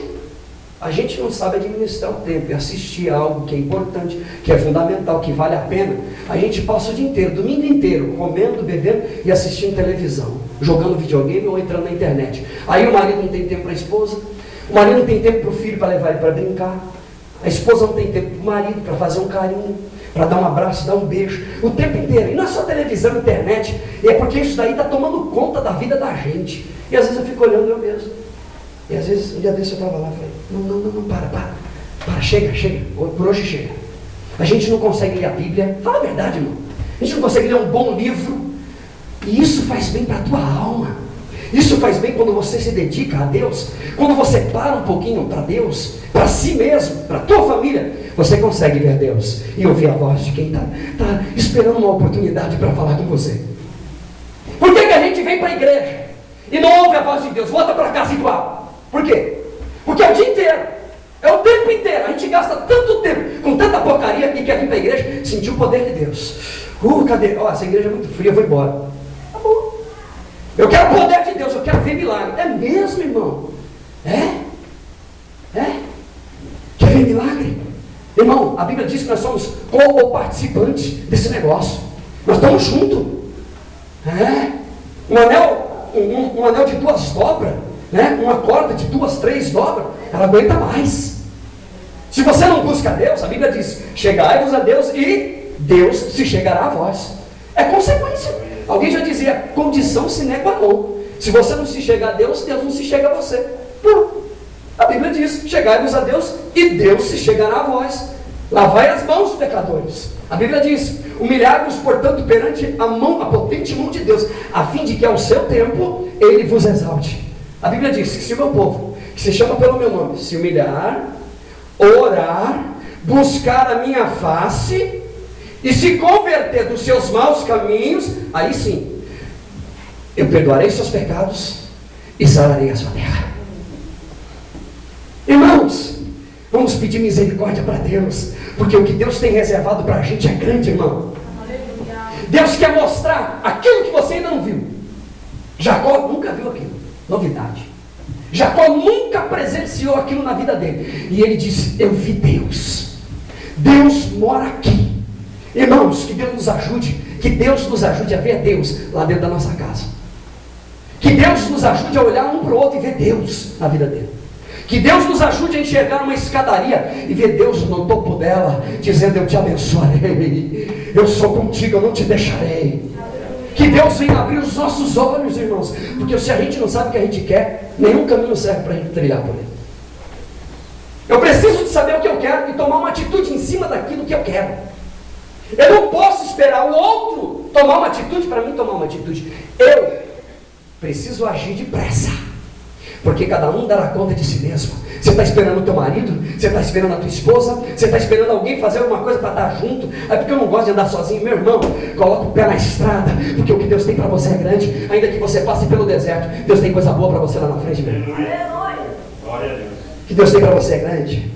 A gente não sabe administrar o tempo e assistir algo que é importante, que é fundamental, que vale a pena. A gente passa o dia inteiro, domingo inteiro, comendo, bebendo e assistindo televisão, jogando videogame ou entrando na internet. Aí o marido não tem tempo para a esposa, o marido não tem tempo para o filho para levar ele para brincar, a esposa não tem tempo para o marido para fazer um carinho, para dar um abraço, dar um beijo, o tempo inteiro. E não é só televisão, internet, é porque isso daí está tomando conta da vida da gente. E às vezes eu fico olhando eu mesmo. E às vezes, um dia desse eu estava lá e falei, não, para, chega, por hoje chega. A gente não consegue ler a Bíblia, fala a verdade, irmão. A gente não consegue ler um bom livro, e isso faz bem para a tua alma. Isso faz bem quando você se dedica a Deus, quando você para um pouquinho para Deus, para si mesmo, para a tua família, você consegue ver Deus e ouvir a voz de quem está esperando uma oportunidade para falar com você. Por que a gente vem para a igreja e não ouve a voz de Deus, volta para casa igual? Por quê? Porque é o dia inteiro, é o tempo inteiro. A gente gasta tanto tempo com tanta porcaria que quer vir para a igreja sentir o poder de Deus. Cadê? Essa igreja é muito fria, eu vou embora. Tá bom. Eu quero o poder de Deus, eu quero ver milagre. É mesmo, irmão? Quer ver milagre? Irmão, a Bíblia diz que nós somos co-participantes desse negócio. Nós estamos juntos. Um anel de 2 dobras, uma corda de 2, 3 dobras, ela aguenta mais. Se você não busca Deus, a Bíblia diz, chegai-vos a Deus e Deus se chegará a vós. É consequência. Alguém já dizia, condição sine qua non. Se você não se chegar a Deus, Deus não se chega a você. Não. A Bíblia diz, chegai-vos a Deus e Deus se chegará a vós. Lavai as mãos, pecadores. A Bíblia diz, humilhai-vos, portanto, perante a potente mão de Deus, a fim de que ao seu tempo Ele vos exalte. A Bíblia diz que se o meu povo, que se chama pelo meu nome, se humilhar, orar, buscar a minha face e se converter dos seus maus caminhos, aí sim, eu perdoarei seus pecados e sararei a sua terra. Irmãos, vamos pedir misericórdia para Deus, porque o que Deus tem reservado para a gente é grande, irmão. Deus quer mostrar aquilo que você ainda não viu. Jacó nunca viu aquilo, novidade. Jacó nunca presenciou aquilo na vida dele, e ele disse, eu vi Deus. Deus mora aqui. Irmãos, que Deus nos ajude a ver Deus lá dentro da nossa casa. Que Deus nos ajude a olhar um para o outro e ver Deus na vida dele. Que Deus nos ajude a enxergar uma escadaria e ver Deus no topo dela, dizendo, eu te abençoarei, eu sou contigo, eu não te deixarei. Que Deus venha abrir os nossos olhos, irmãos, porque se a gente não sabe o que a gente quer, nenhum caminho serve para a gente trilhar por ele. Eu preciso de saber o que eu quero e tomar uma atitude em cima daquilo que eu quero. Eu não posso esperar o outro tomar uma atitude, para mim tomar uma atitude, eu preciso agir depressa. Porque cada um dará conta de si mesmo. Você está esperando o teu marido, você está esperando a tua esposa, você está esperando alguém fazer alguma coisa para estar junto. É porque eu não gosto de andar sozinho. Meu irmão, coloca o pé na estrada, porque o que Deus tem para você é grande. Ainda que você passe pelo deserto, Deus tem coisa boa para você lá na frente, meu irmão. Glória a Deus. O que Deus tem para você é grande.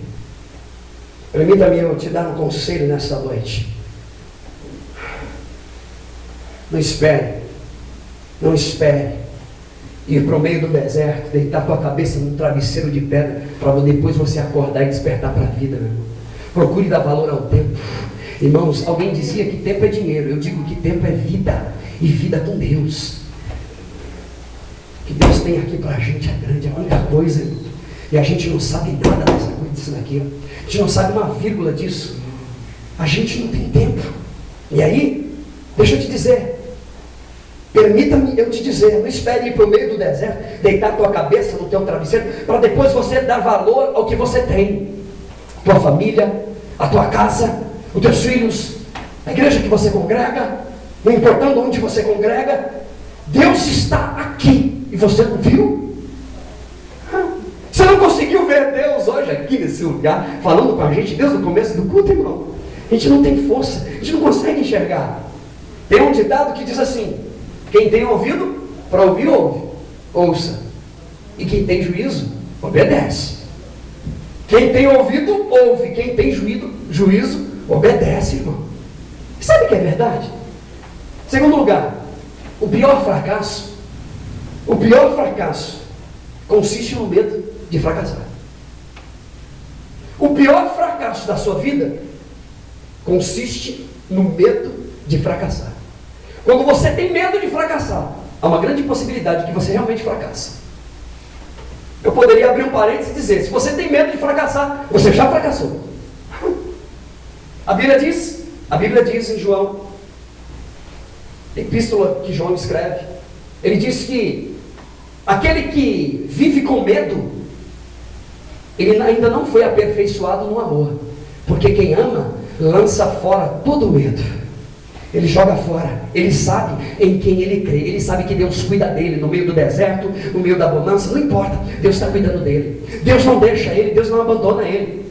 Permita-me eu te dar um conselho nessa noite. Não espere ir para o meio do deserto, deitar tua cabeça num travesseiro de pedra, para depois você acordar e despertar para a vida, meu irmão. Procure dar valor ao tempo. Irmãos, alguém dizia que tempo é dinheiro. Eu digo que tempo é vida, e vida com Deus. O que Deus tem aqui para a gente é grande, é muita coisa, irmão. E a gente não sabe nada dessa coisa, disso daqui. A gente não sabe uma vírgula disso. A gente não tem tempo. E aí, deixa eu te dizer, permita-me eu te dizer, não espere ir para o meio do deserto, deitar a tua cabeça no teu travesseiro, para depois você dar valor ao que você tem. Tua família, a tua casa, os teus filhos, a igreja que você congrega, não importando onde você congrega, Deus está aqui, e você não viu? Você não conseguiu ver Deus hoje aqui nesse lugar, falando com a gente, Deus no começo do culto, irmão? A gente não tem força, a gente não consegue enxergar. Tem um ditado que diz assim: quem tem ouvido para ouvir, ouça. E quem tem juízo, obedece. Quem tem ouvido, ouve. Quem tem juízo, obedece, irmão. Sabe o que é verdade? Segundo lugar, o pior fracasso consiste no medo de fracassar. O pior fracasso da sua vida consiste no medo de fracassar. Quando você tem medo de fracassar, há uma grande possibilidade que você realmente fracassa. Eu poderia abrir um parênteses e dizer: se você tem medo de fracassar, você já fracassou. A Bíblia diz em João, epístola que João escreve, ele diz que aquele que vive com medo, ele ainda não foi aperfeiçoado no amor, porque quem ama lança fora todo o medo. Ele joga fora, ele sabe em quem ele crê, ele sabe que Deus cuida dele no meio do deserto, no meio da bonança, não importa, Deus está cuidando dele. Deus não deixa ele, Deus não abandona ele.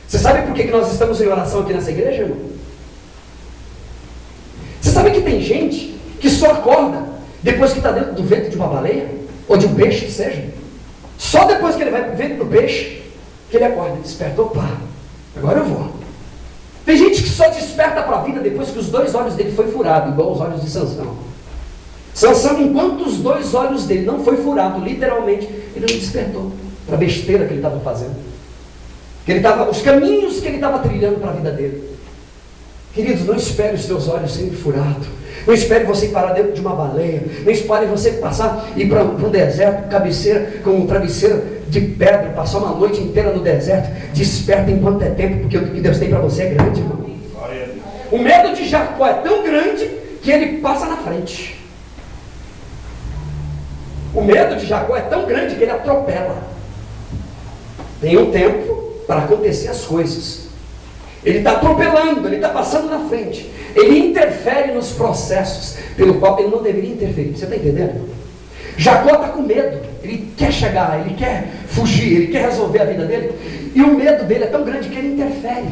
Você sabe por que nós estamos em oração aqui nessa igreja, irmão? Você sabe que tem gente que só acorda depois que está dentro do ventre de uma baleia, ou de um peixe que seja. Só depois que ele vai para o ventre do peixe, que ele acorda, desperta: opa, agora eu vou. Tem gente que só desperta para a vida depois que os 2 olhos dele foi furado, igual os olhos de Sansão. Sansão, enquanto os 2 olhos dele não foi furado, literalmente, ele não despertou para a besteira que ele estava fazendo. Os caminhos que ele estava trilhando para a vida dele. Queridos, não espere os seus olhos serem furados. Não espere você parar dentro de uma baleia. Não espere você ir para um deserto, com um travesseiro de pedra, passar uma noite inteira no deserto. Desperta enquanto é tempo, porque o que Deus tem para você é grande, irmão. O medo de Jacó é tão grande que ele passa na frente. O medo de Jacó é tão grande que ele atropela. Tem um tempo para acontecer as coisas. Ele está atropelando, ele está passando na frente. Ele interfere nos processos pelo qual ele não deveria interferir. Você está entendendo? Jacó está com medo. Ele quer chegar, ele quer fugir, ele quer resolver a vida dele. E o medo dele é tão grande que ele interfere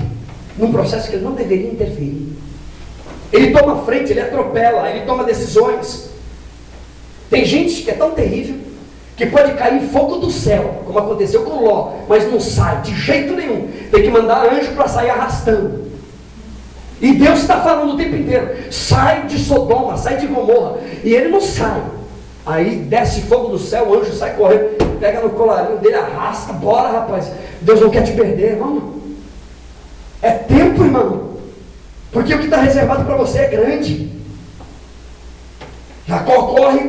num processo que ele não deveria interferir. Ele toma frente, ele atropela, ele toma decisões. Tem gente que é tão terrível que pode cair fogo do céu, como aconteceu com Ló, mas não sai de jeito nenhum. Tem que mandar anjo para sair arrastando. E Deus está falando o tempo inteiro: sai de Sodoma, sai de Gomorra. E ele não sai. Aí desce fogo do céu, o anjo sai correndo, pega no colarinho dele, arrasta. Bora, rapaz, Deus não quer te perder, irmão. É tempo, irmão, porque o que está reservado para você é grande. Jacó corre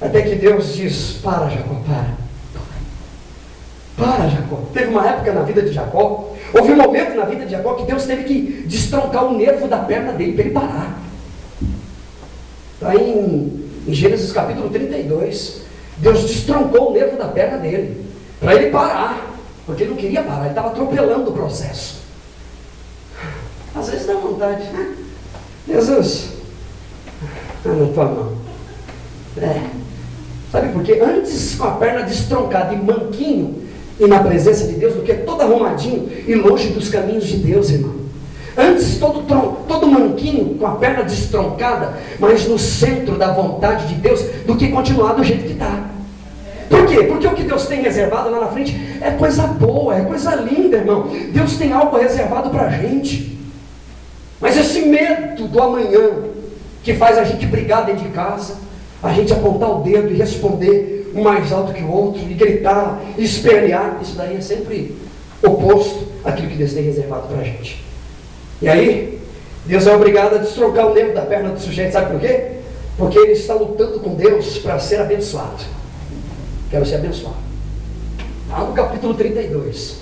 até que Deus diz: para, Jacó, para, Jacó. Teve uma época na vida de Jacó, houve um momento na vida de Jacó que Deus teve que destroncar o nervo da perna dele para ele parar. Está em Gênesis capítulo 32. Deus destroncou o nervo da perna dele para ele parar, porque ele não queria parar, ele estava atropelando o processo. Às vezes dá vontade, né? Jesus, na tua mão. Sabe por quê? Antes com a perna destroncada e manquinho, e na presença de Deus, do que todo arrumadinho e longe dos caminhos de Deus, irmão. Antes todo manquinho, com a perna destroncada, mas no centro da vontade de Deus, do que continuar do jeito que está. Por quê? Porque o que Deus tem reservado lá na frente é coisa boa, é coisa linda, irmão. Deus tem algo reservado para a gente. Mas esse medo do amanhã, que faz a gente brigar dentro de casa, a gente apontar o dedo e responder um mais alto que o outro, e gritar, e espernear, isso daí é sempre oposto àquilo que Deus tem reservado para a gente. E aí, Deus é obrigado a destroncar o nervo da perna do sujeito, sabe por quê? Porque ele está lutando com Deus para ser abençoado. Quero ser abençoado. Lá no capítulo 32.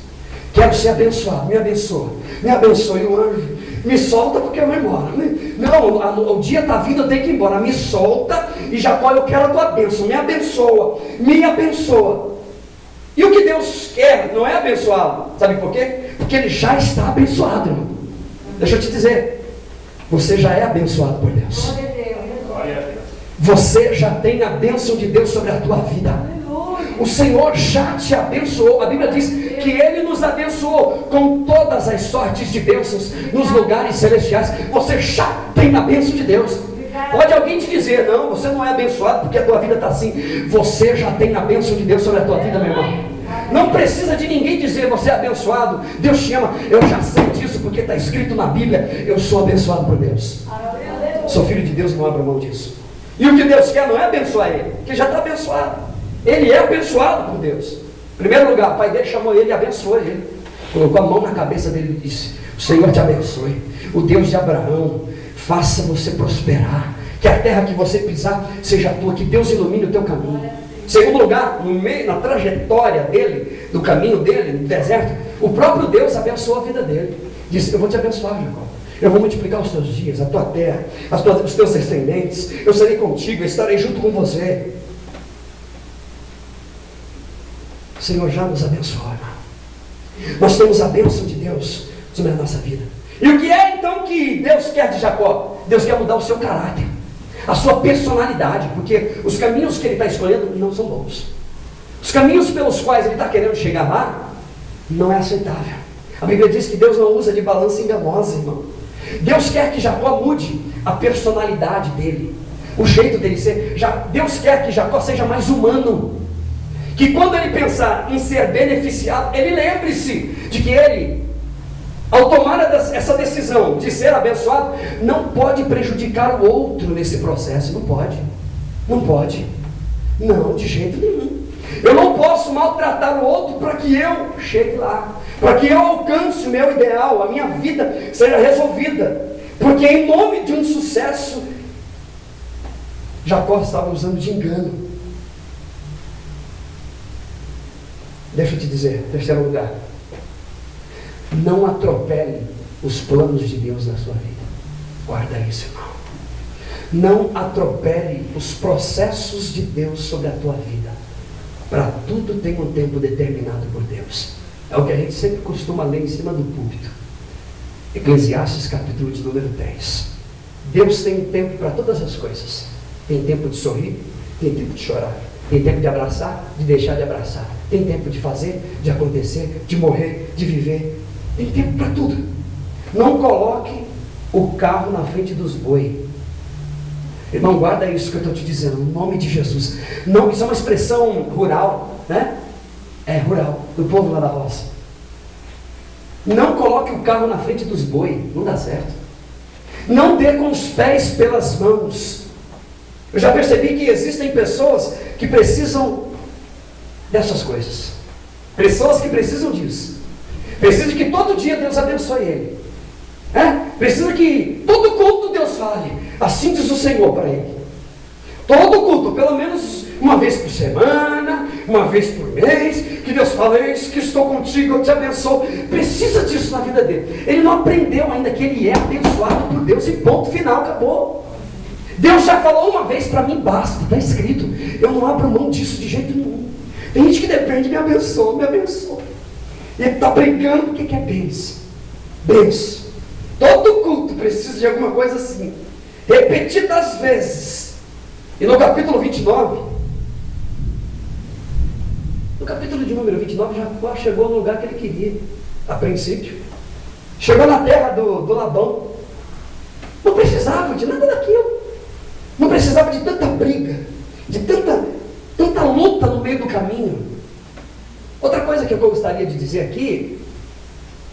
Quero ser abençoado, me abençoa. Me abençoe, o anjo. Me solta porque eu vou embora. Não, o dia está vindo, eu tenho que ir embora. Me solta e Jacó, eu quero a tua bênção. Me abençoa, me abençoa. E o que Deus quer não é abençoá-lo. Sabe por quê? Porque ele já está abençoado, irmão. Deixa eu te dizer. Você já é abençoado por Deus. Você já tem a bênção de Deus sobre a tua vida. O Senhor já te abençoou. A Bíblia diz que Ele nos abençoou com todas as sortes de bênçãos nos lugares celestiais. Você já tem a bênção de Deus. Pode alguém te dizer, não, você não é abençoado porque a tua vida está assim. Você já tem a bênção de Deus sobre a tua vida, meu irmão. Não precisa de ninguém dizer, você é abençoado, Deus te ama. Eu já sei disso porque está escrito na Bíblia. Eu sou abençoado por Deus. Sou filho de Deus, não abro mão disso. E o que Deus quer não é abençoar ele, porque já está abençoado. Ele é abençoado por Deus. Em primeiro lugar, o pai dele chamou ele e abençoou ele. Colocou a mão na cabeça dele e disse: o Senhor te abençoe. O Deus de Abraão faça você prosperar. Que a terra que você pisar seja tua. Que Deus ilumine o teu caminho. Em segundo lugar, no meio, na trajetória dele, do caminho dele, no deserto, o próprio Deus abençoou a vida dele. Disse: eu vou te abençoar, Jacó. Eu vou multiplicar os teus dias, a tua terra, os teus descendentes. Eu serei contigo, eu estarei junto com você. O Senhor já nos abençoou, irmão. Nós temos a bênção de Deus sobre a nossa vida. E o que é então que Deus quer de Jacó? Deus quer mudar o seu caráter, a sua personalidade, porque os caminhos que ele está escolhendo não são bons. Os caminhos pelos quais ele está querendo chegar lá não é aceitável. A Bíblia diz que Deus não usa de balança enganosa, irmão. Deus quer que Jacó mude a personalidade dele, o jeito dele ser. Deus quer que Jacó seja mais humano. Que quando ele pensar em ser beneficiado, ele lembre-se de que ele, ao tomar essa decisão de ser abençoado, não pode prejudicar o outro nesse processo. Não pode. Não pode. Não, de jeito nenhum. Eu não posso maltratar o outro para que eu chegue lá, para que eu alcance o meu ideal, a minha vida seja resolvida. Porque em nome de um sucesso, Jacó estava usando de engano. Deixa eu te dizer, terceiro lugar, não atropele os planos de Deus na sua vida. Guarda isso, irmão. Não atropele os processos de Deus sobre a tua vida. Para tudo tem um tempo determinado por Deus. É o que a gente sempre costuma ler em cima do púlpito. Eclesiastes capítulo de número 10. Deus tem um tempo para todas as coisas. Tem tempo de sorrir, tem tempo de chorar. Tem tempo de abraçar, de deixar de abraçar. Tem tempo de fazer, de acontecer, de morrer, de viver. Tem tempo para tudo. Não coloque o carro na frente dos bois. Irmão, guarda isso que eu estou te dizendo, em nome de Jesus. Não, isso é uma expressão rural, né? É rural, do povo lá da roça. Não coloque o carro na frente dos bois, não dá certo. Não dê com os pés pelas mãos. Eu já percebi que existem pessoas que precisam dessas coisas. Pessoas que precisam disso. Precisa que todo dia Deus abençoe ele. Precisa que todo culto Deus fale. Assim diz o Senhor para ele. Todo culto, pelo menos uma vez por semana, uma vez por mês, que Deus fala: eis que estou contigo, eu te abençoo. Precisa disso na vida dele. Ele não aprendeu ainda que ele é abençoado por Deus e ponto final, acabou. Deus já falou uma vez para mim, basta, está escrito. Eu não abro mão disso de jeito nenhum. Tem gente que depende, me abençoa, me abençoa. E ele está brincando porque quer bênção. Bênção. Todo culto precisa de alguma coisa assim, repetidas vezes. E no capítulo 29, no capítulo de número 29, Jacó chegou no lugar que ele queria, a princípio. Chegou na terra do Labão. Não precisava de nada daquilo. Não precisava de tanta briga, de tanta luta no meio do caminho. Outra coisa que eu gostaria de dizer aqui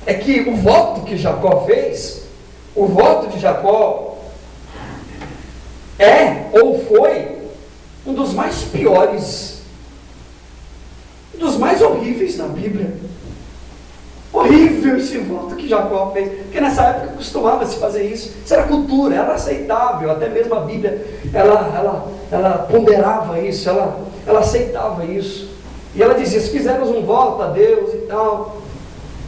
é que o voto que Jacó fez, o voto de Jacó é ou foi um dos mais piores, um dos mais horríveis da Bíblia. Horrível esse voto que Jacó fez, porque nessa época costumava se fazer isso. Isso era cultura, era aceitável, até mesmo a Bíblia ela ponderava isso, ela aceitava isso. E ela dizia: se fizermos um voto a Deus e tal.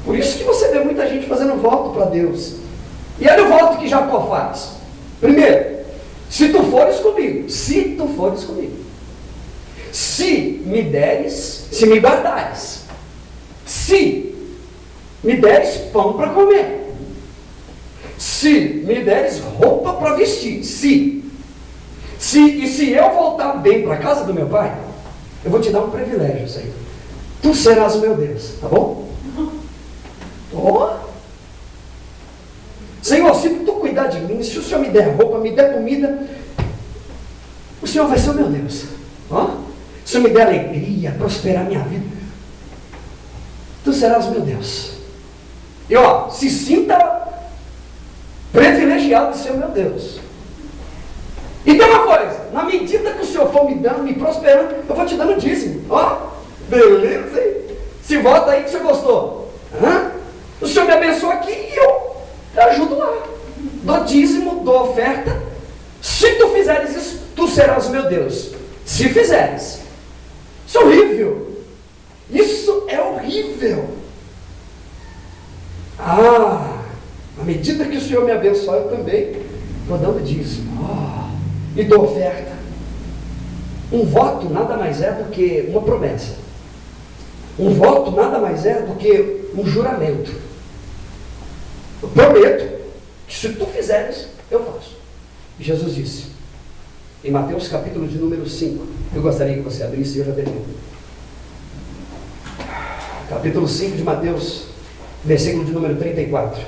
Por isso que você vê muita gente fazendo voto para Deus. E olha o voto que Jacó faz. Primeiro, se tu fores comigo, se me deres, se me guardares, se me deres pão para comer, se me deres roupa para vestir, se eu voltar bem para a casa do meu pai, eu vou te dar um privilégio, Senhor. Tu serás o meu Deus, tá bom? Oh. Senhor, se tu cuidar de mim, se o Senhor me der roupa, me der comida, o Senhor vai ser o meu Deus. Oh. Se o Senhor me der alegria, prosperar minha vida, tu serás o meu Deus. E ó, se sinta privilegiado de ser o meu Deus. E tem uma coisa, na medida que o Senhor for me dando, me prosperando, eu vou te dando dízimo. Ó, beleza, hein? Se vota aí que você gostou. O Senhor me abençoa aqui e eu ajudo lá. Dou dízimo, dou oferta. Se tu fizeres isso, tu serás o meu Deus. Se fizeres. Isso é horrível. Isso é horrível. À medida que o Senhor me abençoa, eu também vou dando dízimo. E dou oferta. Um voto nada mais é do que uma promessa. Um voto nada mais é do que um juramento. Eu prometo que se tu fizeres, eu faço. E Jesus disse, em Mateus capítulo de número 5, eu gostaria que você abrisse e eu já termino. Capítulo 5 de Mateus, versículo de número 34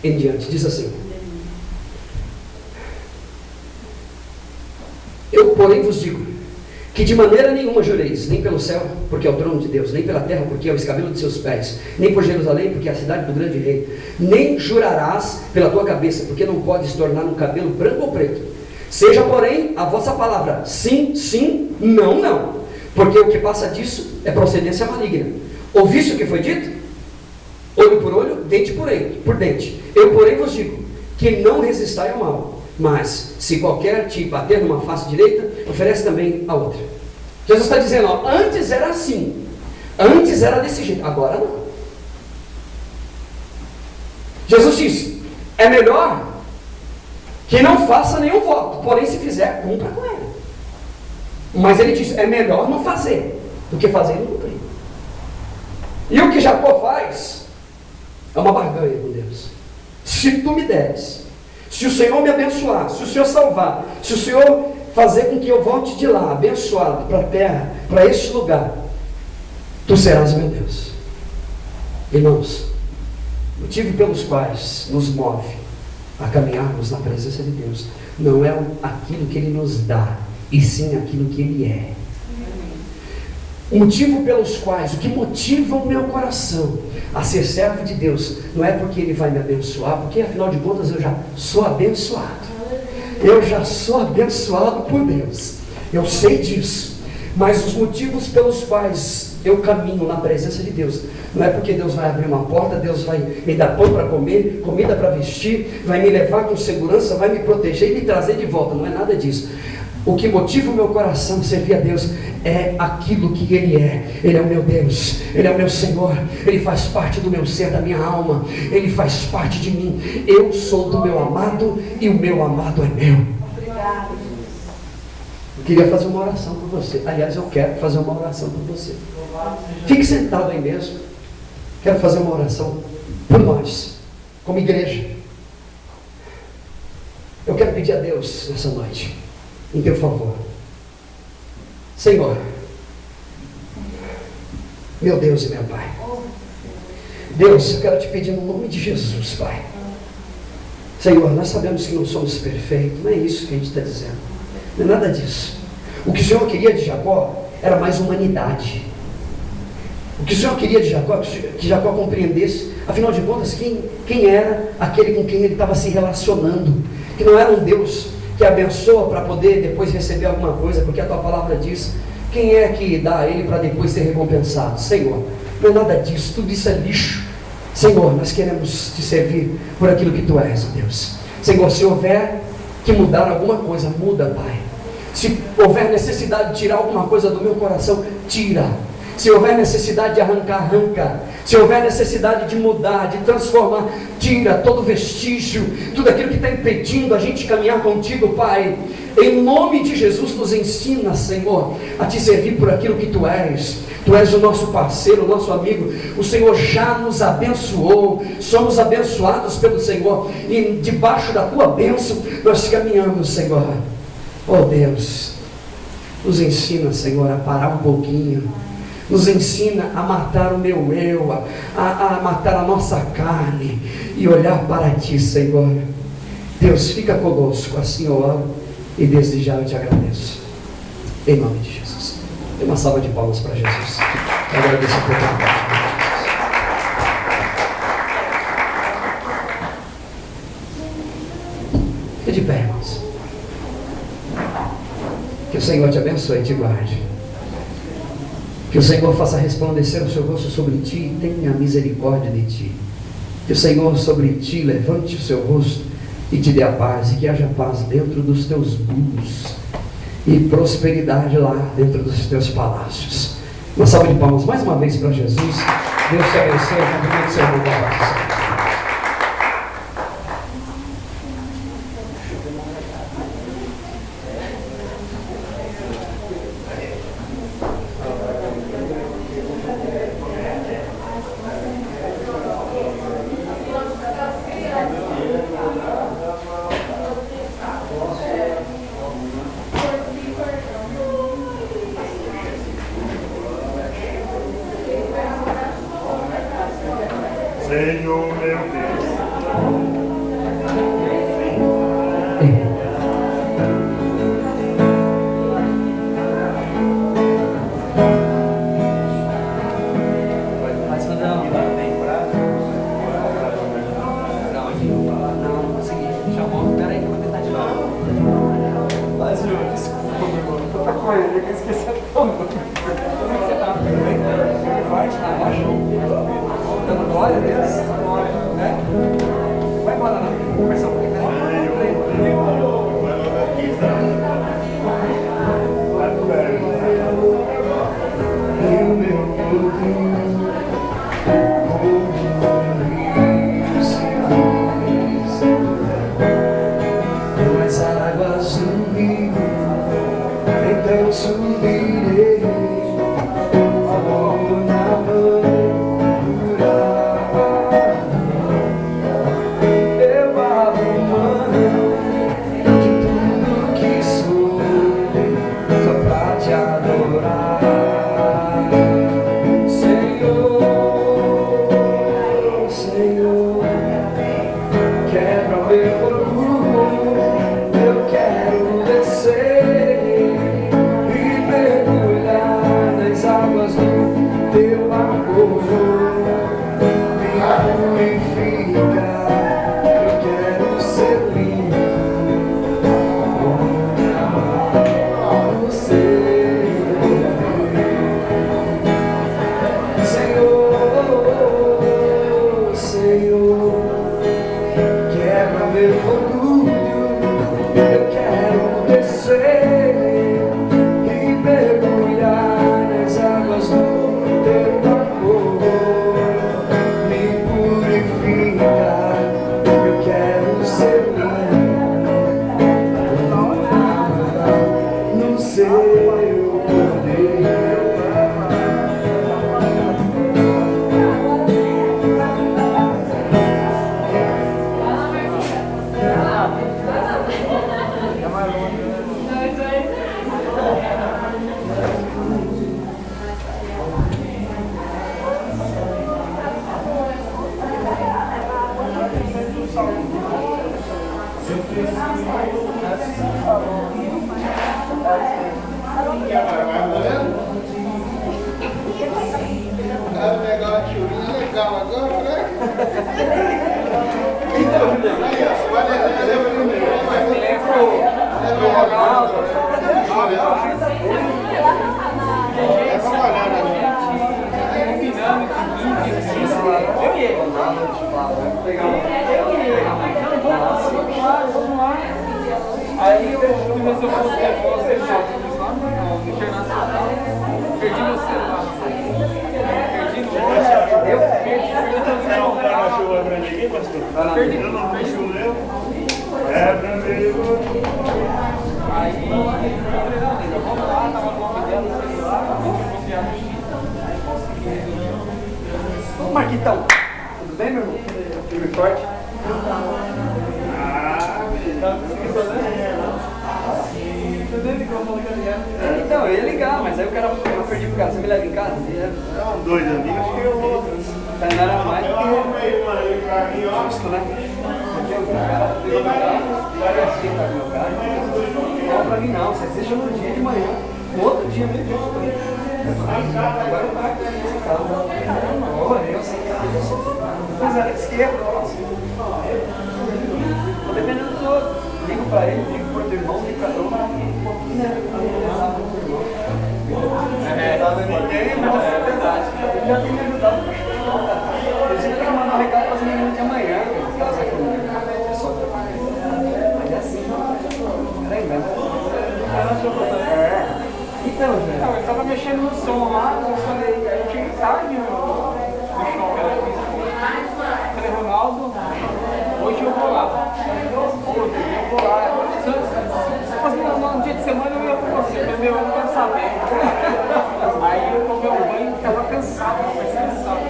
em diante, diz assim: eu, porém, vos digo que de maneira nenhuma jureis, nem pelo céu, porque é o trono de Deus, nem pela terra, porque é o escabelo de seus pés, nem por Jerusalém, porque é a cidade do grande rei, nem jurarás pela tua cabeça, porque não podes tornar um cabelo branco ou preto. Seja, porém, a vossa palavra sim, sim, não, não, porque o que passa disso é procedência maligna. Ouviste o que foi dito? Olho por olho, dente por dente. Eu, porém, vos digo que não resistai ao mal, mas se qualquer te bater numa face direita, oferece também a outra. Jesus está dizendo, ó, antes era assim, antes era desse jeito, agora não. Jesus disse, é melhor que não faça nenhum voto, porém se fizer, cumpra com ele. Mas ele disse, é melhor não fazer do que fazer e não cumprir. E o que Jacó faz é uma barganha com Deus. Se tu me deres, se o Senhor me abençoar, se o Senhor salvar, se o Senhor fazer com que eu volte de lá, abençoado, para a terra, para este lugar, tu serás meu Deus. Irmãos, o motivo pelos quais nos move a caminharmos na presença de Deus não é aquilo que Ele nos dá, e sim aquilo que Ele é. O motivo pelos quais, o que motiva o meu coração a ser servo de Deus, não é porque Ele vai me abençoar, porque afinal de contas eu já sou abençoado. Eu já sou abençoado por Deus. Eu sei disso. Mas os motivos pelos quais eu caminho na presença de Deus, não é porque Deus vai abrir uma porta, Deus vai me dar pão para comer, comida para vestir, vai me levar com segurança, vai me proteger e me trazer de volta. Não é nada disso. O que motiva o meu coração a servir a Deus é aquilo que Ele é. Ele é o meu Deus, Ele é o meu Senhor, Ele faz parte do meu ser, da minha alma, Ele faz parte de mim. Eu sou do meu amado e o meu amado é meu. Obrigada. Eu queria fazer uma oração por você. Aliás, eu quero fazer uma oração por você. Fique sentado aí mesmo. Quero fazer uma oração por nós, como igreja. Eu quero pedir a Deus nessa noite, em teu favor. Senhor, meu Deus e meu Pai. Deus, eu quero te pedir no nome de Jesus, Pai. Senhor, nós sabemos que não somos perfeitos, não é isso que a gente está dizendo. Não é nada disso. O que o Senhor queria de Jacó era mais humanidade. O que o Senhor queria de Jacó, que Jacó compreendesse, afinal de contas, quem era aquele com quem ele estava se relacionando. Que não era um Deus que abençoa para poder depois receber alguma coisa, porque a tua palavra diz, quem é que dá a ele para depois ser recompensado? Senhor, não é nada disso, tudo isso é lixo. Senhor, nós queremos te servir por aquilo que tu és, Deus. Senhor, se houver que mudar alguma coisa, muda, Pai. Se houver necessidade de tirar alguma coisa do meu coração, tira. Se houver necessidade de arrancar, arranca. Se houver necessidade de mudar, de transformar, tira todo vestígio, tudo aquilo que está impedindo a gente caminhar contigo, Pai. Em nome de Jesus, nos ensina, Senhor, a te servir por aquilo que tu és. Tu és o nosso parceiro, o nosso amigo. O Senhor já nos abençoou. Somos abençoados pelo Senhor. E debaixo da tua bênção, nós caminhamos, Senhor. Oh Deus, nos ensina, Senhor, a parar um pouquinho. Nos ensina a matar o meu eu, a matar a nossa carne e olhar para ti, Senhor. Deus, fica conosco, assim eu oro e desde já eu te agradeço. Em nome de Jesus. Dê uma salva de palmas para Jesus. Eu agradeço a oportunidade. Fique de pé, irmãos. Que o Senhor te abençoe e te guarde. Que o Senhor faça resplandecer o seu rosto sobre ti e tenha misericórdia de ti. Que o Senhor sobre ti levante o seu rosto e te dê a paz. E que haja paz dentro dos teus muros. E prosperidade lá dentro dos teus palácios. Uma salva de palmas mais uma vez para Jesus. Deus te abençoe. Cumprimento seu irmão da paz. Senhor meu Deus. Mas não, bem pra onde eu falar? Não, não consegui. Chamou, peraí que eu vou tentar de novo. Mas, Senhor, desculpa, meu irmão. Tanta coisa que eu esqueci a tua. Como é que você tá? Tudo bem? Forte, tá? Dando glória a Deus? Né? Vai embora, não. Vamos conversar um pouquinho, né? As águas do rio, então subirei na amargura. Eu abro mão de tudo que sou, só pra te adorar, Senhor, Senhor. Quebra o meu orgulho, eu quero descer e mergulhar nas águas do teu amor. Me purifica, eu quero ser limpo no seu Senhor, Senhor. Quebra meu orgulho, eu quero descer e mergulhar nas águas do teu amor. Me purifica, eu quero ser limpo no seu poder. Aí eu comecei a fazer você no internacional, perdi meu celular. Você não tá na chuva grande aqui, pastor? Eu não vi chuva. É, primeiro. Aí eu vamos lá, tava no nome dela no celular, eu vou enviar no Chile. Aí consegui. Ô Marquitão, tudo bem, meu irmão? Firme e forte? Então, eu ia ligar, mas aí o cara eu perdi pro cara, você me leva em casa? São dois amigos que eu vou. Não era mais do que susto, né? Porque o cara pegou meu carro, o cara assim, tá meu carro, não falou pra mim não, você deixa no dia de manhã, no outro dia mesmo. Agora eu paro nesse carro. Olha, eu sei que é mas era de esquerda. Tô dependendo dos outros. Ligo pra ele, ligo pro teu irmão, ligo pra todo mundo. Ninguém, mas é verdade. Ele já tem me ajudado. Eu sempre quero mandar um recado para as meninas de amanhã. Elas aqui no pessoal do trabalho. Mas é assim. Peraí, mesmo. Então, velho. Não, eu tava mexendo no som lá, eu falei, aí eu cheguei tarde no shopping lá com eu falei, Ronaldo, hoje eu vou lá. Hoje eu vou lá. Mas no dia de semana eu ia com você, mas meu, eu não quero saber. Aí eu tomei um banho, tava cansado, mas cansado.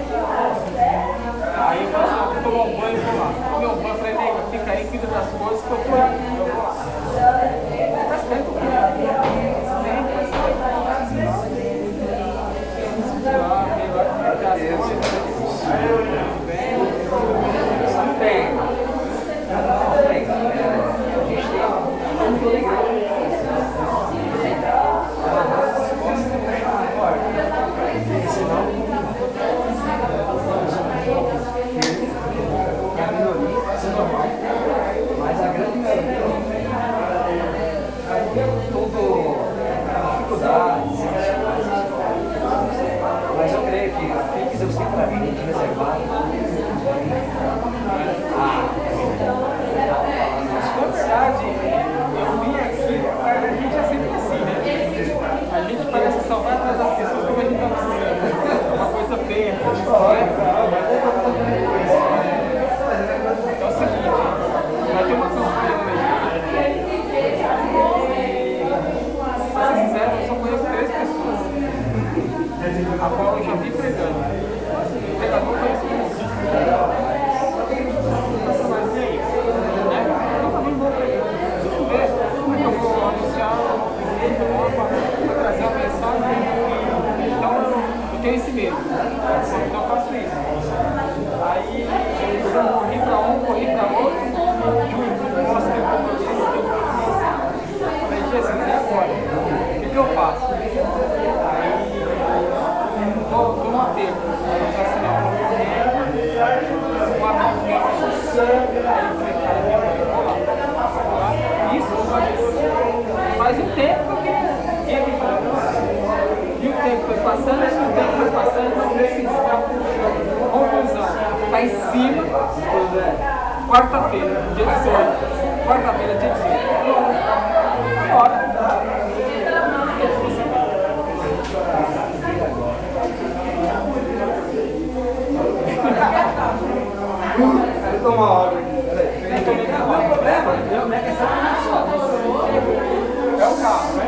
Aí eu falei, vou tomar um banho e vou lá. Tomei um banho, falei, nega, fica aí, cuida das coisas que eu vou lá. Faz tempo que mas a grande maioria dificuldades, mas eu creio que o que Deus tem para mim de reservado. verdade, eu vim aqui, a gente é sempre assim, né? A gente parece que só vai atrás das pessoas como a gente está precisando. É uma coisa feia. É o seguinte, vai ter uma campanha na igreja. Se vocês quiserem, eu só conheço 3 pessoas. A qual eu já vi pregando. O pregador eu conheço muito. Essa mais e aí? Eu vou anunciar para trazer uma mensagem. Então eu tenho esse medo. Então eu faço isso. Aí eu corri para um, corri para outro. Junho, nossa, tem compromisso. Eu falei, Jesus, e agora? O que eu faço? Aí dou um apelo. Eu já assinei um documento. Um amigo meu. Faz um tempo que ele e o tempo foi passando, não precisava. Conclusão, está em cima, quarta-feira, dia 18. Quarta-feira, dia 18. Agora. Quero tomar água aqui. Não é problema, não é questão só. É o carro, né?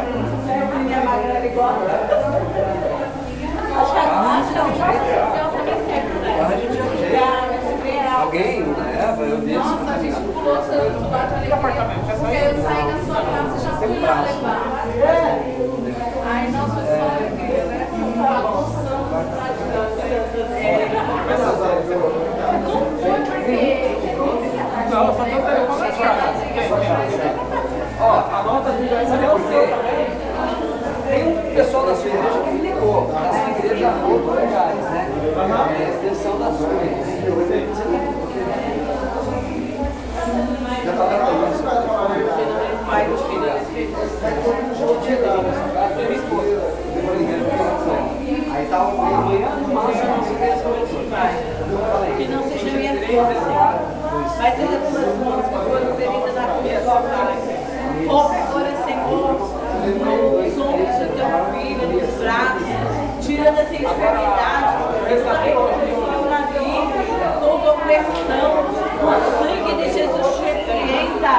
Alguém leva, eu desço. Nossa, a gente pulou tanto lá de alegria. Porque eu saí da sua casa e já fui lá levar. Aí nós foi só alegria, né? Bagunçando lá de Como foi, porque... Não, só tem o telefone da casa. Ó, a nota do sabe por quê? Tem um pessoal da sua igreja que me ligou. Da sua igreja outros legais, né? É a extensão da sua igreja. Já tá dando isso. Pai dos filhos. minha esposa. Aí tá amanhã no máximo. Que não seja minha força, mas seja tuas mãos que foram feridas na cruz, ó Pai. Ouve agora, Senhor, os ombros do teu filho, nos braços, tirando essa enfermidade, toda livre, toda opressão, o sangue de Jesus te repreenda,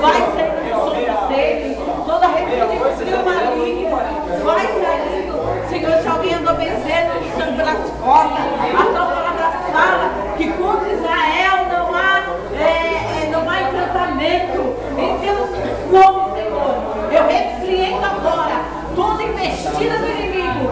vai sair do sombro dele, toda repreensão maligna, vai saindo. Senhor, se alguém andou vencendo, lutando pelas costas, a tua palavra fala que contra Israel não há encantamento. Em Deus, nome, Senhor, eu repreendo agora toda investida do inimigo.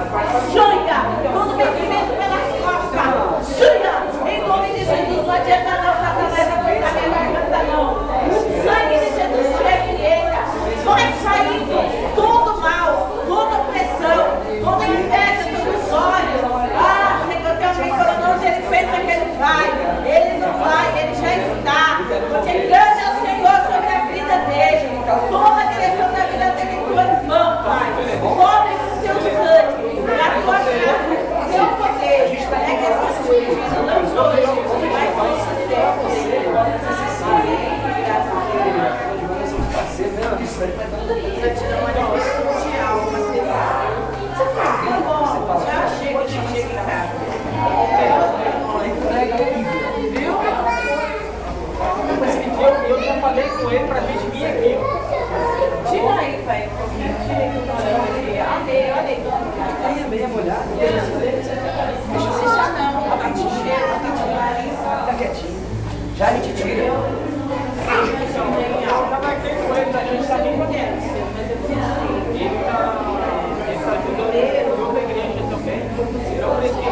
Sanha, todo vencimento pelas costas. Sanha, em nome de Jesus, não adianta não, Satanás, não cortar minha garganta não. O sangue de Jesus te repreenda. Vai saindo todo mal, toda opressão, toda inveja dos olhos. Ah, Senhor, teu amigo coronoso, ele pensa que ele vai. Ele não vai, ele já está. Porque grande é o Senhor sobre a vida dele. Toda a direção da vida dele em tuas mãos, Pai. Cobre com teu sangue, na tua graça, teu poder. É que esse espírito não hoje, mas com sempre. Graças a Deus. Gratidão manifesta de alma, já chega em casa. Eu já falei com ele pra gente vir aqui. Tira aí, pai. Olha aí. Aí, meia molhada. Deixa eu deixar não. Tá de cheiro, tá de nariz. Fica quietinho. Já a gente tira. Eu já marquei com ele pra gente estar aqui com ele. Ele tá ajudando eu da igreja também. Eu preciso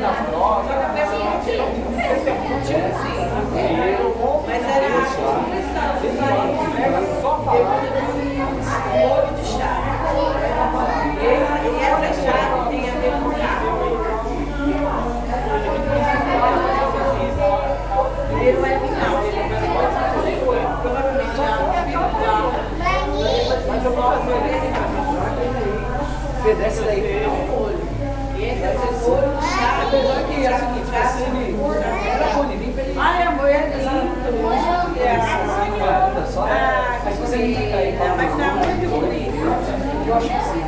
nas provas. Mas era Só falar. molho de chá. E essa chá tem a ver com carro. Ele vai final. Provavelmente mas eu vou fazer Fê, desce daí. e esse é o molho de chá. Apesar que é o seguinte, era bom de vir pra ele. Ai, amor, é lindo. Só. Ah, Mas se você não cair, mas tá muito bonito. eu acho que sim.